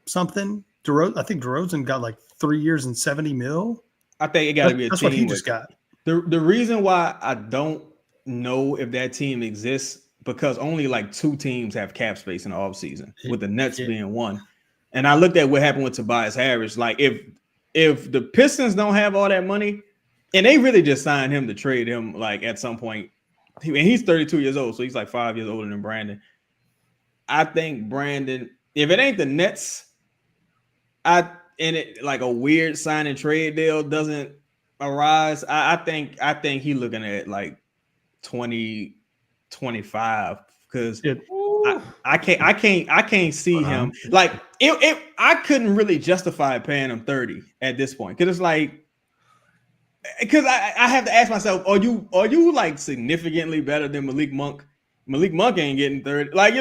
something. I think DeRozan got like 3 years and 70 mil. I think it got to be that's team. What he just got. The reason why I don't know if that team exists, because only like 2 teams have cap space in the offseason, with the Nets being one. And I looked at what happened with Tobias Harris. Like if the Pistons don't have all that money, And they really just signed him to trade him like at some point. And he's 32 years old, so he's like 5 years older than Brandon. I think Brandon, if it ain't the Nets, like a weird sign and trade deal doesn't arise, I think he's looking at like 2025 because I can't see him like I couldn't really justify paying him 30 at this point because it's like because I have to ask myself, are you like significantly better than Malik Monk? Malik Monk ain't getting 30. Like,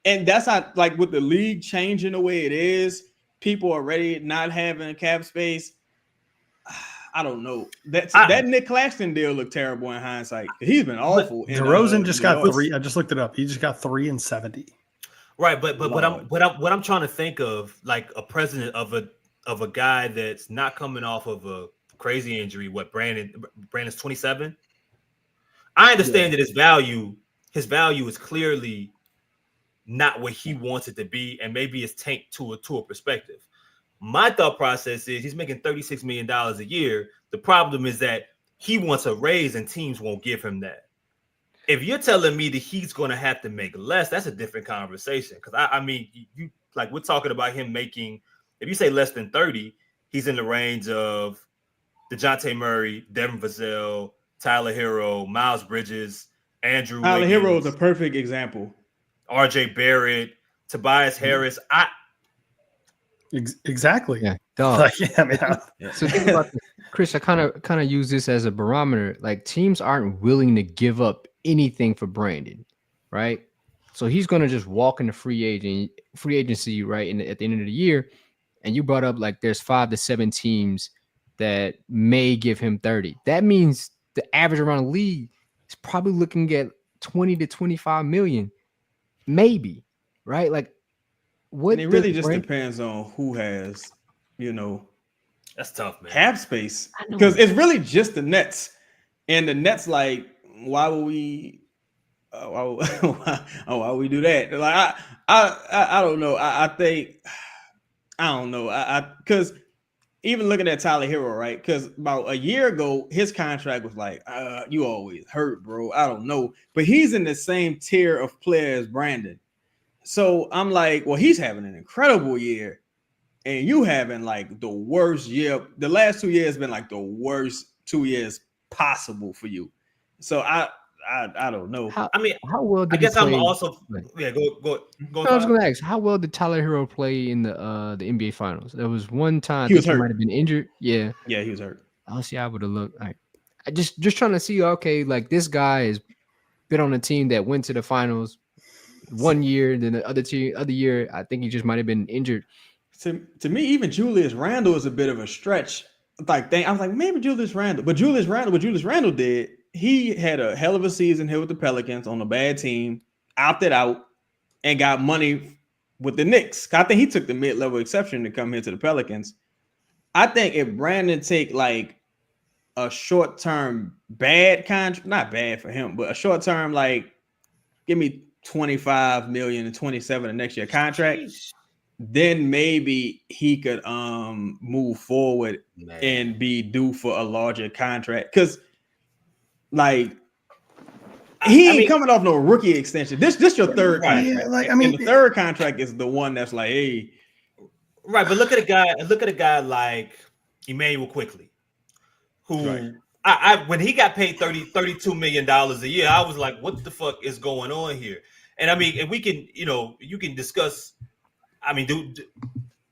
and that's how, like, with the league changing the way it is, people already not having cap space. I don't know. That Nick Claxton deal looked terrible in hindsight. He's been awful. DeRozan just got 3. I just looked it up. He just got 3 and 70. Right, but what I'm trying to think of, like a president of a guy that's not coming off of a crazy injury. What Brandon's 27. I understand that his value is clearly not what he wants it to be, and maybe it's tanked to a perspective. My thought process is he's making $36 million a year. The problem is that he wants a raise and teams won't give him that. If you're telling me that he's going to have to make less, that's a different conversation. Because I mean, you like we're talking about him making, if you say less than 30, he's in the range of DeJounte Murray, Devin Vassell, Tyler Hero, Miles Bridges, Andrew Tyler Wiggins, Hero is a perfect example. RJ Barrett, Tobias Harris. Exactly. Yeah. Like, man. So think about this. Chris, I kind of use this as a barometer. Like teams aren't willing to give up anything for Brandon, right? So he's gonna just walk into free agency, right? At the end of the year, and you brought up like there's 5 to 7 teams that may give him 30. That means the average around the league is probably looking at 20 to 25 million, maybe, right? Like what? And it really just depends on who has, that's tough, man. Cap space, because it's really just the Nets, and the Nets like, why would we? Why would we do that? Like I don't know. I think I don't know. Because even looking at Tyler Hero, right? Because about a year ago, his contract was like, you always hurt, bro. I don't know. But he's in the same tier of player as Brandon. So I'm like, well, he's having an incredible year. And you having like the worst year. The last 2 years been like the worst 2 years possible for you. So I don't know. How well did I guess he play? I'm also go. I was going to ask, how well did Tyler Hero play in the NBA Finals? There was one time he was hurt. Might have been injured. Yeah, he was hurt. I'll see. I would have looked. I just trying to see. Okay, like this guy has been on a team that went to the finals 1 year, then the other year, I think he just might have been injured. To me, even Julius Randle is a bit of a stretch. Like I was like, maybe Julius Randle, what Julius Randle did. He had a hell of a season here with the Pelicans on a bad team, opted out, and got money with the Knicks. I think he took the mid-level exception to come here to the Pelicans. I think if Brandon take like a short-term bad contract, not bad for him, but a short-term like, give me 25 million and 27 the next year contract, then maybe he could move forward and be due for a larger contract. Because like he ain't coming off no rookie extension. This your third contract. Yeah, and the third contract is the one that's like, hey. Right, but look at a guy like Emmanuel Quickly, who when he got paid $32 million a year, I was like, what the fuck is going on here? And I mean, and we can, you can discuss. I mean,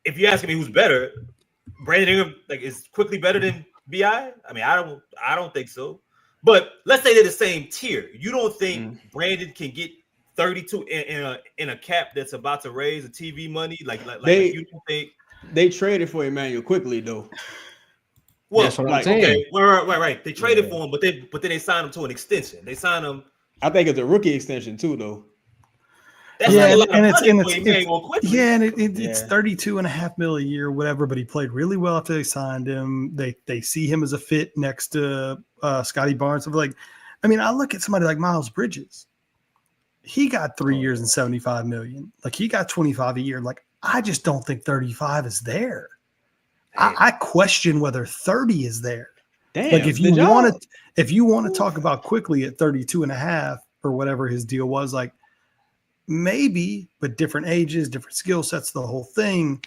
if you're asking me who's better, Brandon Ingram is Quickly better than BI? I mean, I don't think so. But let's say they're the same tier. You don't think Brandon can get 32 in a cap that's about to raise the TV money? Like you don't think they traded for Emmanuel Quickly though? Well, that's what I'm saying. Okay, right. They traded for him, but then they signed him to an extension. They signed him. I think it's a rookie extension too, though. That's it's 32.5 million a year, whatever. But he played really well after they signed him. They see him as a fit next to Scotty Barnes. Like, I mean, I look at somebody like Miles Bridges. He got 3 years and 75 million. Like he got 25 a year. Like I just don't think 35 is there. I question whether 30 is there. Damn. Like if you want to talk about quickly at 32.5 or whatever his deal was, like maybe, but different ages, different skill sets, the whole thing.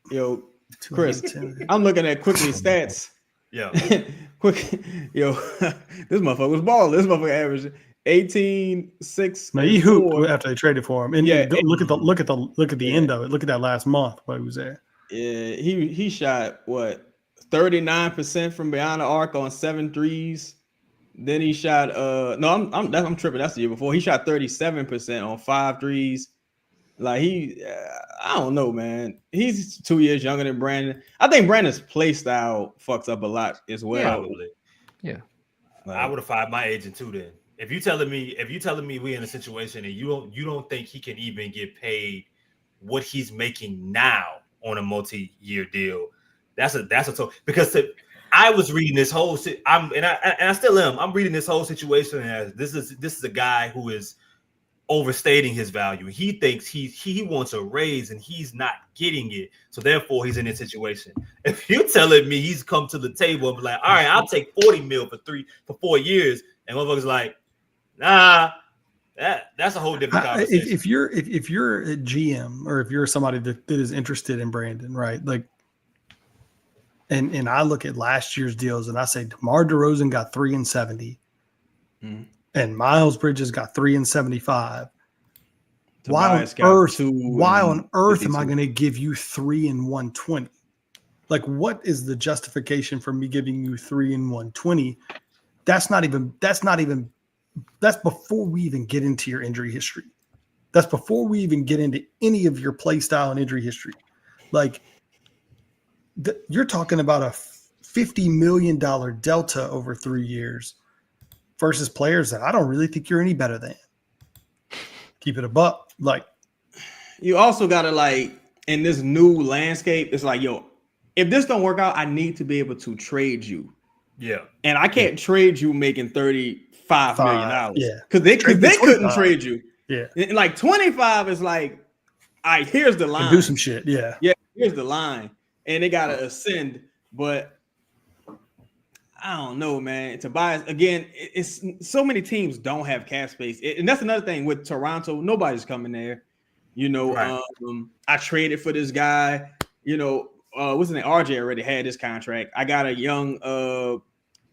Yo, Chris, I'm looking at quickly stats. Yeah. Quick, yo, this motherfucker was balling. This motherfucker averaged 18, 6. Now he hooped after they traded for him. And Yeah, look at the end of it. Look at that last month while he was there. Yeah, he shot what 39% from beyond the arc on 7 threes. Then he shot I'm tripping. That's the year before. He shot 37% on 5 threes. Like I don't know, man. He's 2 years younger than Brandon. I think Brandon's play style fucks up a lot as well. Probably. Yeah. Like, I would have fired my agent too then. If you telling me we're in a situation and you don't think he can even get paid what he's making now on a multi-year deal, that's a because I was reading this whole I still am. I'm reading this whole situation as this is a guy who is overstating his value. He thinks he wants a raise and he's not getting it, so therefore he's in this situation. If you're telling me he's come to the table and be like, all right, I'll take 40 mil for 4 years, and motherfuckers like, nah, that's a whole different conversation. If you're a GM or if you're somebody that is interested in Brandon, right? Like, and I look at last year's deals and I say DeMar DeRozan got 3 and 70. And Miles Bridges got 3 and 75. Why on earth am I going to give you 3 and 120? Like, what is the justification for me giving you 3 and 120? That's before we even get into your injury history. That's before we even get into any of your play style and injury history. Like, you're talking about a $50 million delta over 3 years versus players that I don't really think you're any better than. Keep it a buck. Like, you also gotta, like, in this new landscape, it's like, yo, if this don't work out, I need to be able to trade you. Yeah. And I can't trade you making $35 million. Yeah. Because they couldn't trade you. Yeah. And like 25 is like, all right, here's the line. Do some shit. Yeah. Yeah, here's the line. And they gotta ascend. But I don't know, man. Tobias, again, it's so many teams don't have cap space. And that's another thing with Toronto. Nobody's coming there. You know, right. I traded for this guy. You know, what's his name? RJ already had this contract. I got a young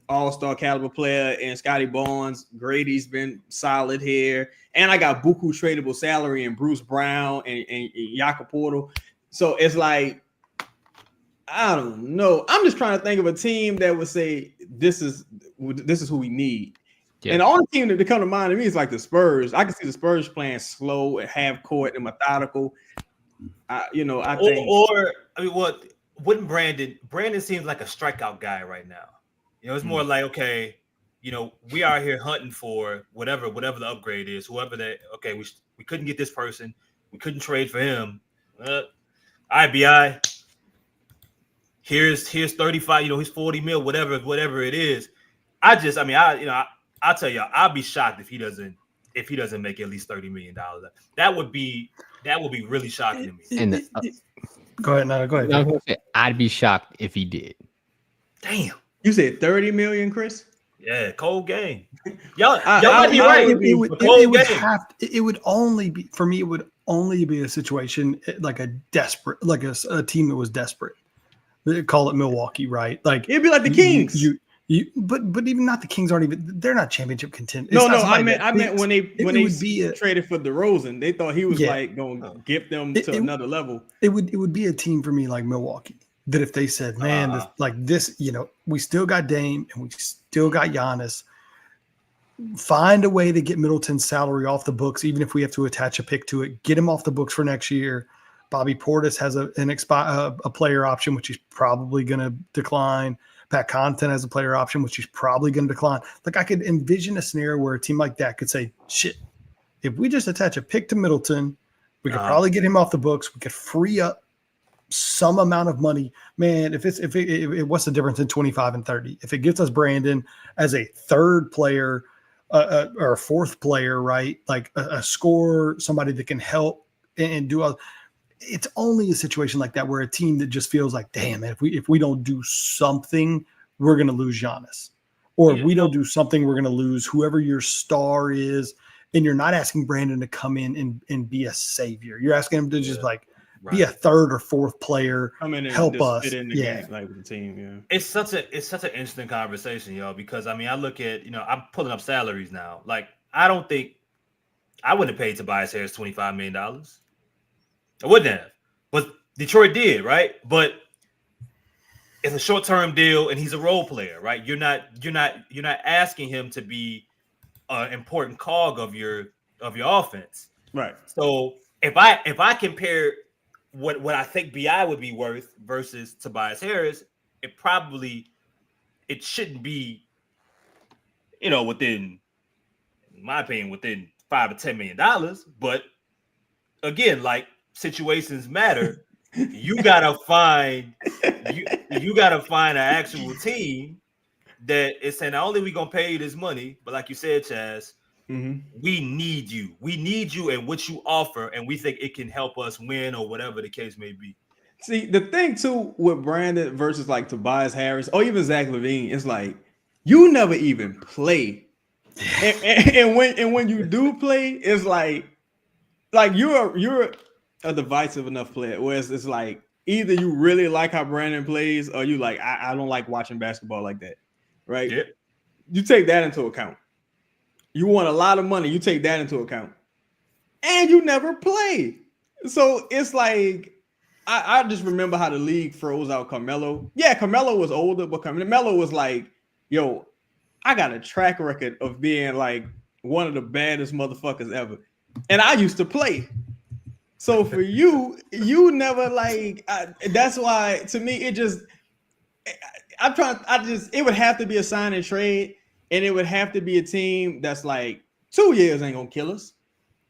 all-star caliber player in Scotty Barnes. Grady's been solid here. And I got buku tradable salary in Bruce Brown and Jakob Portal. So it's like, I don't know. I'm just trying to think of a team that would say this is who we need. Yeah. And the only team that come to mind to me is like the Spurs. I can see the Spurs playing slow and half court and methodical. I think wouldn't Brandon seems like a strikeout guy right now. You know, it's more like, okay, you know, we are here hunting for whatever the upgrade is, whoever that. Okay, we couldn't get this person, we couldn't trade for him. IBI. Here's 35, you know, he's 40 mil, whatever it is. I'll tell you, I'll be shocked if he doesn't make at least $30 million. That would be really shocking to me. And go ahead. I'd be shocked if he did. Damn. You said 30 million, Chris? Yeah, cold game. Y'all might be right. It would only be for me. It would only be a situation like a team that was desperate. They call it Milwaukee, right? Like it'd be like the Kings. But even not the Kings they're not championship contenders. No, I meant when they traded for DeRozan, they thought he was like going to get them to another level. It would be a team for me like Milwaukee that if they said, man, this, you know, we still got Dame and we still got Giannis. Find a way to get Middleton's salary off the books, even if we have to attach a pick to it. Get him off the books for next year. Bobby Portis has a player option, which he's probably going to decline. Pat Connaughton has a player option, which he's probably going to decline. Like, I could envision a scenario where a team like that could say, shit, if we just attach a pick to Middleton, we could probably get him off the books. We could free up some amount of money. Man, what's the difference in 25 and 30? If it gets us Brandon as a third player or a fourth player, right? Like a scorer, somebody that can help and do all. It's only a situation like that where a team that just feels like, damn, man, if we don't do something we're going to lose Giannis. Or Yeah, we don't do something, we're going to lose whoever your star is. And you're not asking Brandon to come in and be a savior. You're asking him to just be a third or fourth player, come in and help just us. fit in the game, like with the team. Yeah, it's such an interesting conversation, y'all, because I mean, I look at, I'm pulling up salaries now. Like, I don't think I wouldn't have paid Tobias Harris $25 million. I wouldn't have, but Detroit did, right? But it's a short-term deal, and he's a role player, right? You're not asking him to be an important cog of your offense, right. So if I compare what I think BI would be worth versus Tobias Harris, it shouldn't be, within, in my opinion, within $5 or $10 million. But again, like, situations matter. You gotta find an actual team that is saying, not only we gonna pay you this money, but like you said, Chaz, we need you. We need you and what you offer, and we think it can help us win or whatever the case may be. See, the thing too with Brandon versus like Tobias Harris or even Zach LaVine is like you never even play, and when you do play, it's like you're a divisive enough player. Whereas it's like either you really like how Brandon plays, or you like I don't like watching basketball like that, right? Yeah. You take that into account. You want a lot of money. You take that into account, and you never play. So it's like I just remember how the league froze out Carmelo. Yeah, Carmelo was older, but Carmelo was like, yo, I got a track record of being like one of the baddest motherfuckers ever. And I used to play. So for you never like, that's why to me, it would have to be a sign and trade. And it would have to be a team that's like 2 years ain't gonna kill us.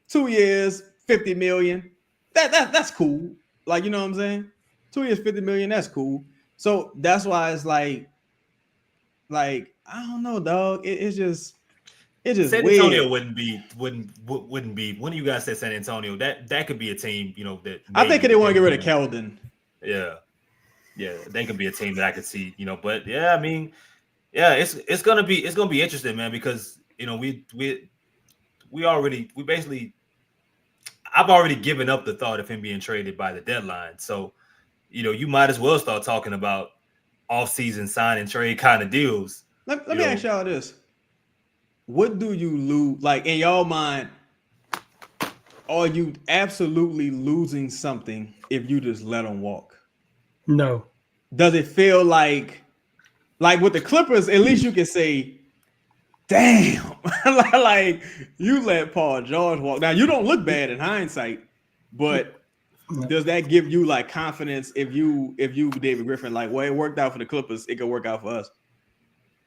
2 years, 50 million. That's cool. Like, you know what I'm saying? 2 years, 50 million, that's cool. So that's why it's like I don't know, dog. It's just San weird. Antonio wouldn't be. When you guys said San Antonio, that could be a team, that I think they want to get rid of Keldon. Yeah, they could be a team that I could see, But yeah, I mean, yeah, it's gonna be interesting, man, because I've already given up the thought of him being traded by the deadline. So, you might as well start talking about off-season sign and trade kind of deals. Let me ask y'all this. What do you lose? Like, in your mind, are you absolutely losing something if you just let him walk? No. Does it feel like with the Clippers, at least you can say, damn, like you let Paul George walk. Now you don't look bad in hindsight, but does that give you like confidence if you David Griffin, like, well, it worked out for the Clippers, it could work out for us?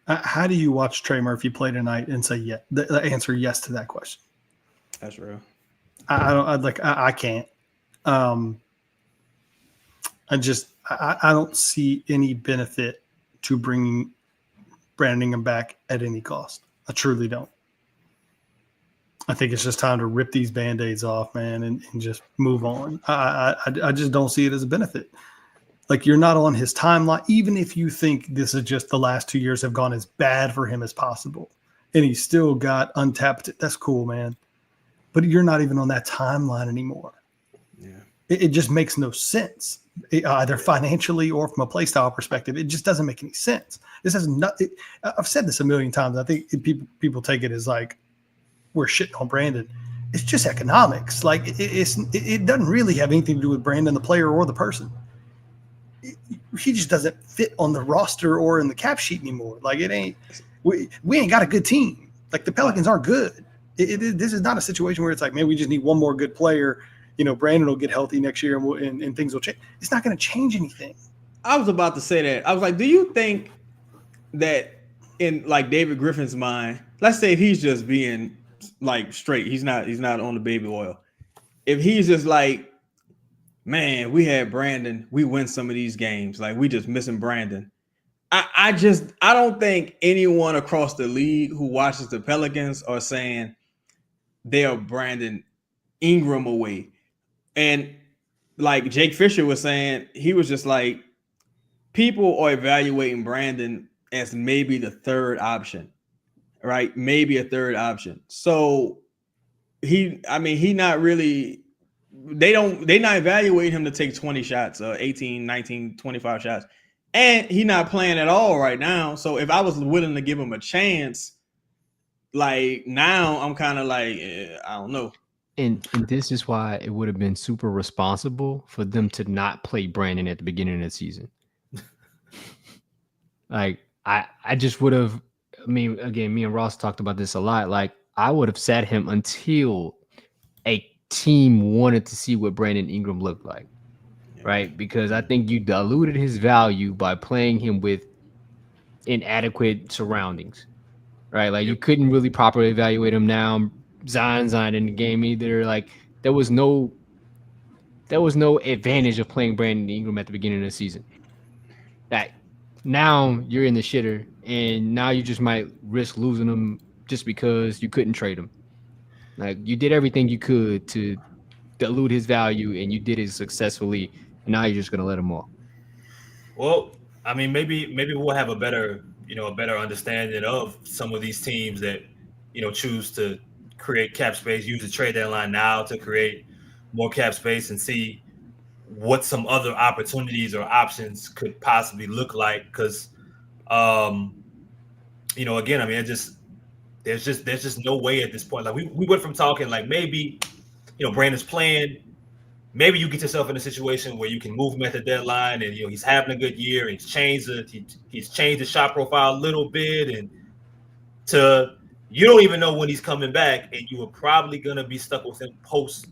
How do you watch Trey Murphy play tonight and say yes? The answer yes to that question. That's real. I can't. I don't see any benefit to bringing Brandon Ingram back at any cost. I truly don't. I think it's just time to rip these Band-Aids off, man, and just move on. I just don't see it as a benefit. Like, you're not on his timeline, even if you think this is just the last 2 years have gone as bad for him as possible, and he's still got untapped. That's cool, man. But you're not even on that timeline anymore. Yeah. It just makes no sense, either financially or from a play style perspective. It just doesn't make any sense. This has nothing. I've said this a million times. I think people take it as like we're shitting on Brandon. It's just economics. Like, it doesn't really have anything to do with Brandon, the player, or the person. He just doesn't fit on the roster or in the cap sheet anymore. Like, it ain't. We ain't got a good team. Like, the Pelicans are good. This is not a situation where it's like, man, we just need one more good player. Brandon will get healthy next year and things will change. It's not going to change anything. I was about to say that. I was like, do you think that in like David Griffin's mind, let's say if he's just being like straight, he's not on the baby oil. If he's just like, man, we had Brandon, we win some of these games. Like, we just missing Brandon. I don't think anyone across the league who watches the Pelicans are saying they are Brandon Ingram away. And like Jake Fisher was saying, he was just like, people are evaluating Brandon as maybe the third option, right? Maybe a third option. So he not really, they not evaluate him to take 20 shots, 18, 19, 25 shots. And he not playing at all right now. So if I was willing to give him a chance, like now I'm kind of like, I don't know. And this is why it would have been super responsible for them to not play Brandon at the beginning of the season. Like, I just would have, I mean, again, me and Ross talked about this a lot. Like, I would have sat him until a team wanted to see what Brandon Ingram looked like, right? Because I think you diluted his value by playing him with inadequate surroundings, right? Like, you couldn't really properly evaluate him now. Zion's not in the game either. Like, there was no advantage of playing Brandon Ingram at the beginning of the season. That now you're in the shitter, and now you just might risk losing him just because you couldn't trade him. Like, you did everything you could to dilute his value, and you did it successfully. And now you're just gonna let him off. Well, I mean, maybe we'll have a better understanding of some of these teams that, choose to create cap space, use the trade deadline now to create more cap space, and see what some other opportunities or options could possibly look like. Because, again, I mean, there's just no way at this point. Like, we went from talking like maybe, Brandon's playing. Maybe you get yourself in a situation where you can move him at the deadline, and he's having a good year. And he's changed the shot profile a little bit, and you don't even know when he's coming back, and you are probably gonna be stuck with him post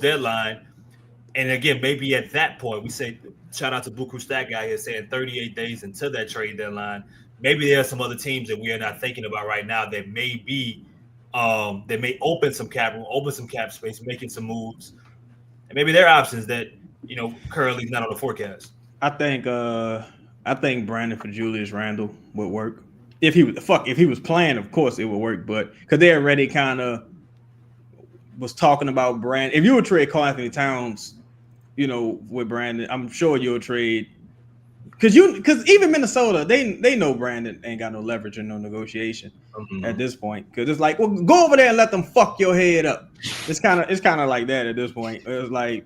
deadline. And again, maybe at that point, we say, shout out to Buku Stat Guy here saying 38 days into that trade deadline. Maybe there are some other teams that we are not thinking about right now that may be, that may open some cap space, making some moves. And maybe there are options that, currently not on the forecast. I think Brandon for Julius Randle would work. If he was playing, of course it would work, but because they already kind of was talking about Brandon. If you would trade Karl Anthony Towns, with Brandon, I'm sure you'll trade because even Minnesota, they know Brandon ain't got no leverage or no negotiation at this point. Because it's like, well, go over there and let them fuck your head up. It's kind of like that at this point. It's like,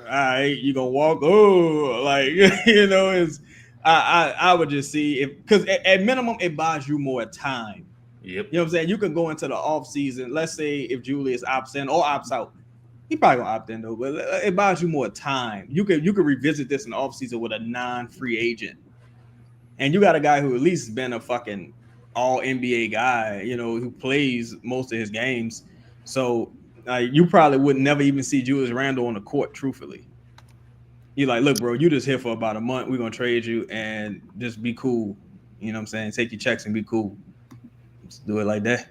all right, you gonna walk? Oh, like it's. I would just see because at minimum it buys you more time. Yep. You know what I'm saying? You can go into the off season. Let's say if Julius opts in or opts out, he probably gonna opt in though, but it buys you more time. You could revisit this in the off season with a non-free agent, and you got a guy who at least been a fucking all NBA guy, who plays most of his games. So you probably would never even see Julius Randle on the court. Truthfully. You're like, look, bro, you just here for about a month. We're going to trade you and just be cool. You know what I'm saying? Take your checks and be cool. Let's do it like that.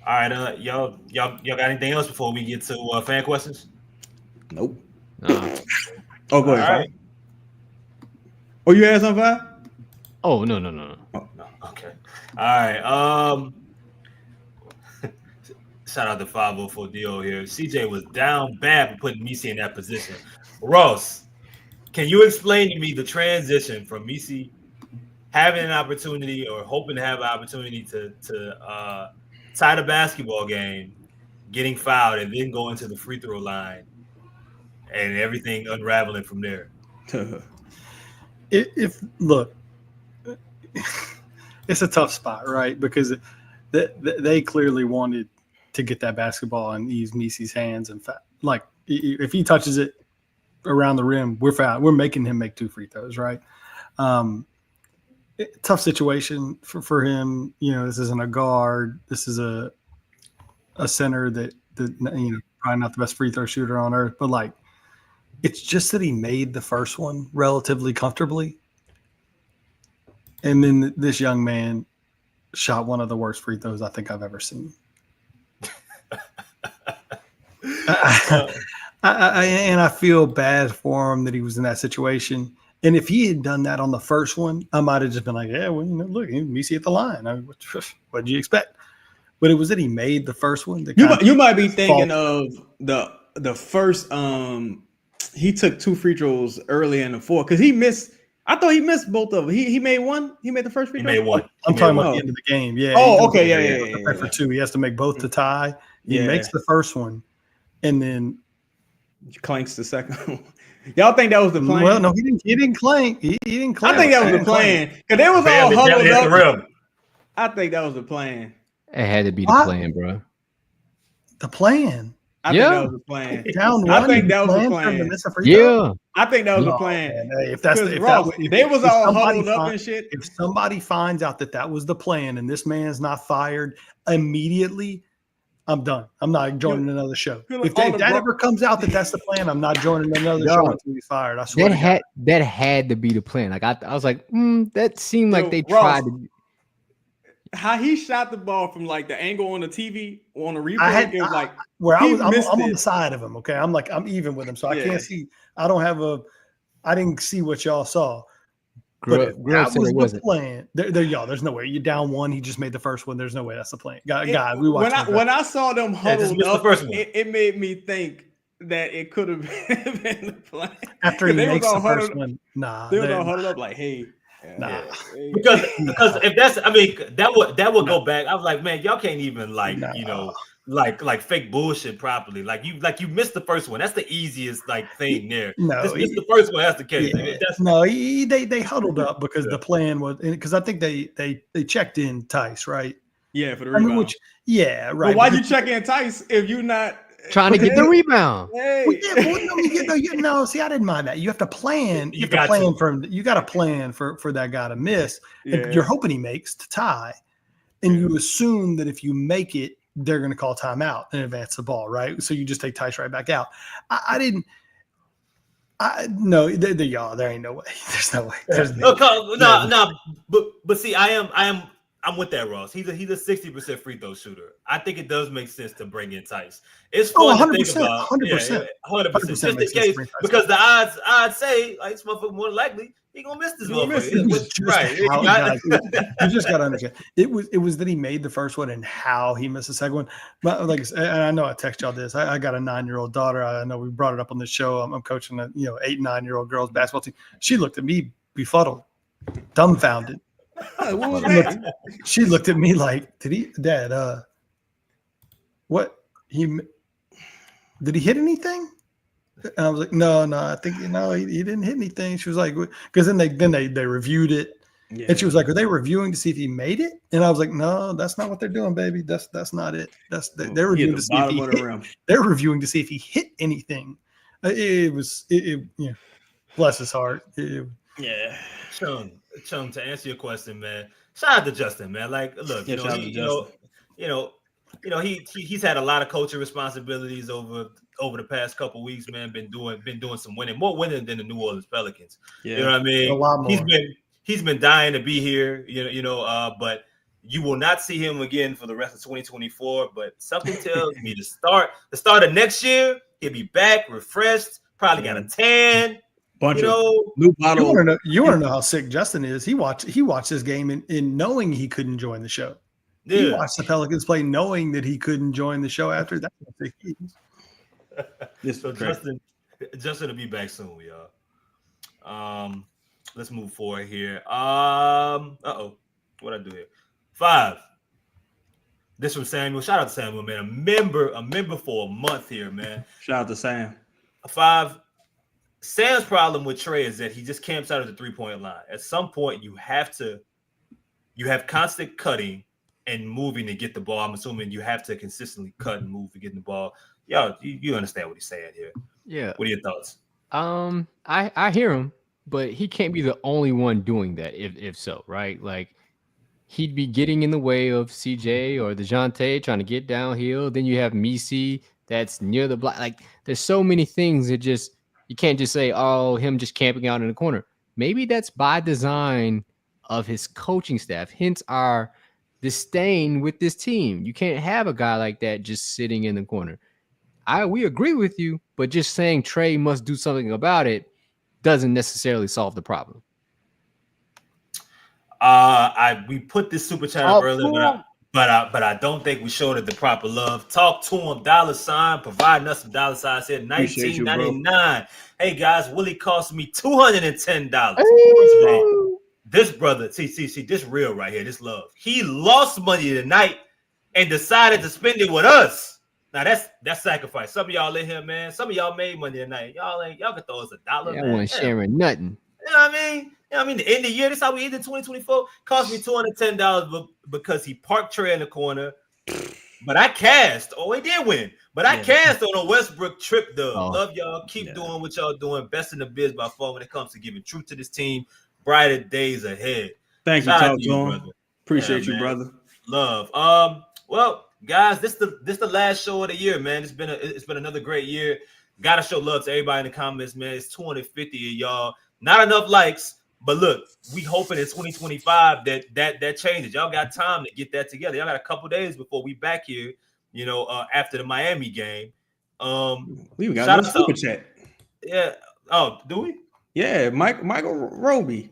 All right, y'all got anything else before we get to fan questions? Nope. No. Oh, go ahead. Right. Oh, you had something, Fi? Oh, no. Oh, no. Okay. All right. Shout out to 504 Dio here. CJ was down bad for putting Misi in that position. Ross, can you explain to me the transition from Misi having an opportunity or hoping to have an opportunity to tie the basketball game, getting fouled, and then going to the free throw line and everything unraveling from there? Look, it's a tough spot, right? Because they clearly wanted to get that basketball in Yves Misi's hands. And like, if he touches it around the rim, we're foul. We're making him make 2 free throws, right? Tough situation for him. This isn't a guard. This is a center that probably not the best free throw shooter on earth. But like, it's just that he made the first one relatively comfortably, and then this young man shot one of the worst free throws I think I've ever seen. And I feel bad for him that he was in that situation. And if he had done that on the first one, I might have just been like, yeah, well, look, Misi at the line. What did you expect? But it was that he made the first one. You might be thinking of the first. He took 2 free throws early in the fourth because he missed. I thought he missed both of them. He made one. He made the first free He throw. made one. I'm He talking made about one. the end of the game. Yeah. Oh, okay. Yeah. For two, he has to make both to tie. He makes the first one, and then clanks the second one. Y'all think that was the plan? Well, no, he didn't clank. He didn't clank. I think that was the plan because they was all huddled hit the up. rim. I think that was the plan. It had to be the plan, bro. The plan. I think that was the plan. Down one. I think that was the plan. Yeah. I think that was the plan. Man, hey, if that's they was all huddled up and shit. If somebody finds out that was the plan and this man's not fired immediately, I'm done. I'm not joining another show. If that ever comes out that's the plan, I'm not joining another show until he's fired. I swear. That had to be the plan. Like I was like, that seemed like they tried to. How he shot the ball from like the angle on the TV on the replay, it was like where I'm on the side of him. Okay, I'm even with him, so I can't see. I didn't see what y'all saw. But that was the plan. There's no way. You're down one. He just made the first one. There's no way that's the plan. Guy, we watched. When I saw them huddled up, the first one. It made me think that it could have been the plan. After he makes the first one, they were all huddled up like, hey. Nah. Because if that's, that would go back. I was like, man, y'all can't even like fake bullshit properly. Like you missed the first one. That's the easiest thing there. No, just miss the first one. That's the case. Yeah. They huddled up because the plan was because I think they checked in Tice, right? Yeah, for the rebound. Right. But why'd you check in Tice if you're not trying to get the rebound? Hey. No, see, I didn't mind that. You have to plan. You got to plan for that guy to miss. Yeah. You're hoping he makes to tie, and you assume that if you make it, they're going to call timeout and advance the ball, right? So you just take Tice right back out. There ain't no way. There's no way. But see, I'm with that, Ross. He's a 60% free throw shooter. I think it does make sense to bring in Tice. It's fun to think about. 100%. 100%. Just in case, because the odds say this motherfucker more likely he gonna miss this motherfucker. Right. You just gotta understand. It was that he made the first one and how he missed the second one. But and I know I text y'all this. I got a 9-year-old daughter. I know we brought it up on the show. I'm coaching a 8 9-year-old girls basketball team. She looked at me befuddled, dumbfounded. What was that? She looked at me like, Dad, what did he hit anything? And I was like, no, I think he didn't hit anything. She was like, because then they reviewed it, and she was like, are they reviewing to see if he made it? And I was like, no, that's not what they're doing, baby. That's not it. They're reviewing to see if he hit. They're reviewing to see if he hit anything. It was bless his heart. Chung, to answer your question, man. Shout out to Justin, man. Like, look, he's had a lot of coaching responsibilities over the past couple weeks, man. Been doing some winning, more winning than the New Orleans Pelicans. Yeah. You know what I mean? A lot more. He's been dying to be here. But you will not see him again for the rest of 2024. But something tells me the start of next year, he'll be back, refreshed, probably got a tan. Bunch of new bottle. You want to know how sick Justin is? He watched this game in knowing he couldn't join the show. Yeah. He watched the Pelicans play knowing that he couldn't join the show after that. So Justin will be back soon, y'all. Let's move forward here. What I do here? 5. This from Samuel. Shout out to Samuel, man. A member for a month here, man. Shout out to Sam. 5. Sam's problem with Trey is that he just camps out at the 3-point line. At some point, you have constant cutting and moving to get the ball. I'm assuming you have to consistently cut and move to get the ball. Y'all, you understand what he's saying here. Yeah. What are your thoughts? I hear him, but he can't be the only one doing that if so, right? Like, he'd be getting in the way of CJ or DeJounte trying to get downhill. Then you have Misi that's near the block. Like, there's so many things that just – you can't just say, oh, him just camping out in the corner. Maybe that's by design of his coaching staff, hence our disdain with this team. You can't have a guy like that just sitting in the corner. We agree with you, but just saying Trey must do something about it doesn't necessarily solve the problem. We put this super chat up earlier, But I don't think we showed it the proper love. Talk to him, $, providing us some $signs here. $19.99. Hey guys, Willie cost me $210. Hey. This brother, see, this real right here, this love. He lost money tonight and decided to spend it with us. Now that's sacrifice. Some of y'all in here, man. Some of y'all made money tonight. Y'all can throw us $1, Yeah, man. I wasn't sharing nothing. You know what I mean? The end of the year, this is how we ended 2024. Cost me $210 because he parked Trey in the corner. But I cast. Oh, he did win. But I cast on a Westbrook trip, though. Oh. Love y'all. Keep doing what y'all doing. Best in the biz by far when it comes to giving truth to this team. Brighter days ahead. Thank you, Shout out to Tom. brother. Appreciate you, man. brother. Love. Well, guys, this the last show of the year, man. It's been another great year. Gotta show love to everybody in the comments, man. It's 250 of y'all. Not enough likes. But look, we hoping in 2025 that changes. Y'all got time to get that together. Y'all got a couple days before we back here, after the Miami game. We even got no super chat. Yeah. Oh, do we? Yeah, Michael Roby.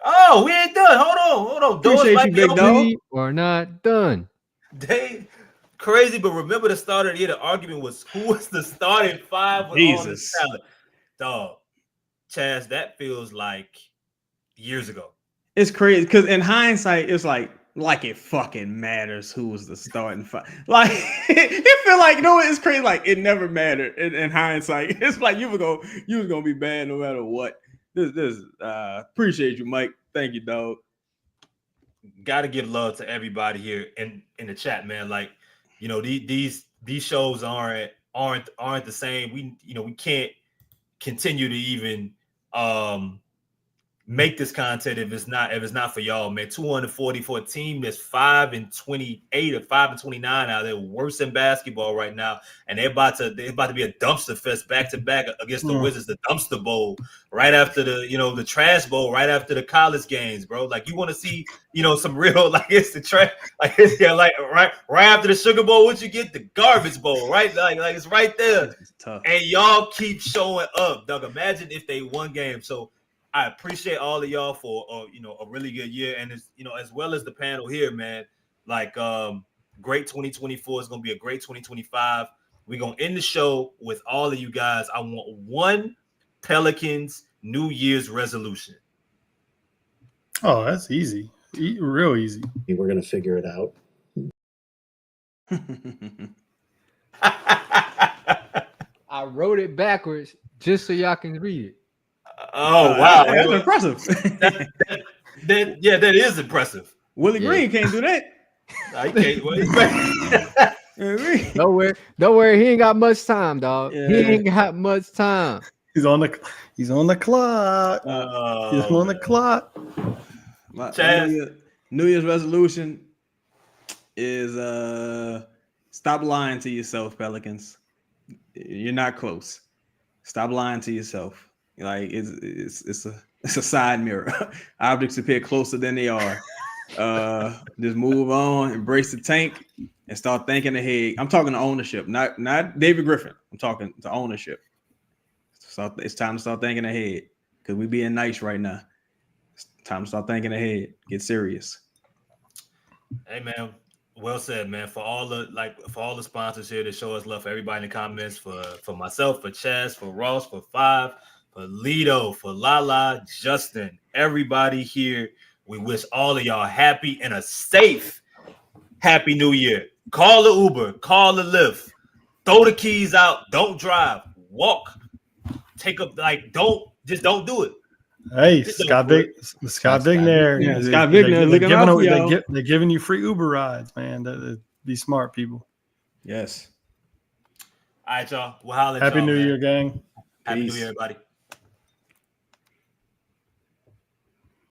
Oh, we ain't done. Hold on. Appreciate you, big dog. We are not done. They crazy, but remember the start of the year, the argument was who was the starting five with all this talent. Dog, Chaz, that feels like years ago. It's crazy because in hindsight, it's like it fucking matters who was the starting five. Like it feel like it's crazy. Like it never mattered in hindsight. It's like you was gonna be bad no matter what. This appreciate you, Mike. Thank you, dog. Got to give love to everybody here in the chat, man. Like these shows aren't the same. We can't continue to even make this content if it's not for y'all, man. 240 for a team that's 5-28 or 5-29 now. They're worse in basketball right now, and they're about to be a dumpster fest back to back against the Wizards, the dumpster bowl right after the trash bowl right after the college games, bro. Like you want to see some real like it's the trash like it's like right after the Sugar Bowl. What you get? The garbage bowl, right? Like it's right there. It's tough. And y'all keep showing up, Doug. Imagine if they won game. So I appreciate all of y'all for a really good year, and as well as the panel here, man. Like great 2024 is gonna be a great 2025. We're gonna end the show with all of you guys. I want one Pelicans New Year's resolution. Oh, that's easy, real easy. We're gonna figure it out. I wrote it backwards just so y'all can read it. Oh wow, that's impressive. that is impressive. Willie Green can't do that. I can't. Don't worry. He ain't got much time, dog. Yeah. He ain't got much time. He's on the clock. He's on the clock. My New Year's resolution is stop lying to yourself, Pelicans. You're not close. Stop lying to yourself. Like it's a side mirror. Objects appear closer than they are. Just move on, embrace the tank, and start thinking ahead. I'm talking to ownership, not David Griffin. I'm talking to ownership. So it's time to start thinking ahead because we being nice right now. It's time to start thinking ahead. Get serious. Hey man, well said, man. For all the sponsors here that show us love, for everybody in the comments, for myself, for Chaz, for Ross, for Five, for Lido, for Lala, Justin, everybody here. We wish all of y'all happy and a safe happy new year. Call the Uber, call the Lyft, throw the keys out, don't drive, walk, don't do it. Hey, Scott Vicknair. Yeah, Scott Vicknair. They're giving you free Uber rides, man. Be smart, people. Yes. All right, y'all. We'll holler at Happy y'all, New man. Year, gang. Happy Peace. New Year, everybody.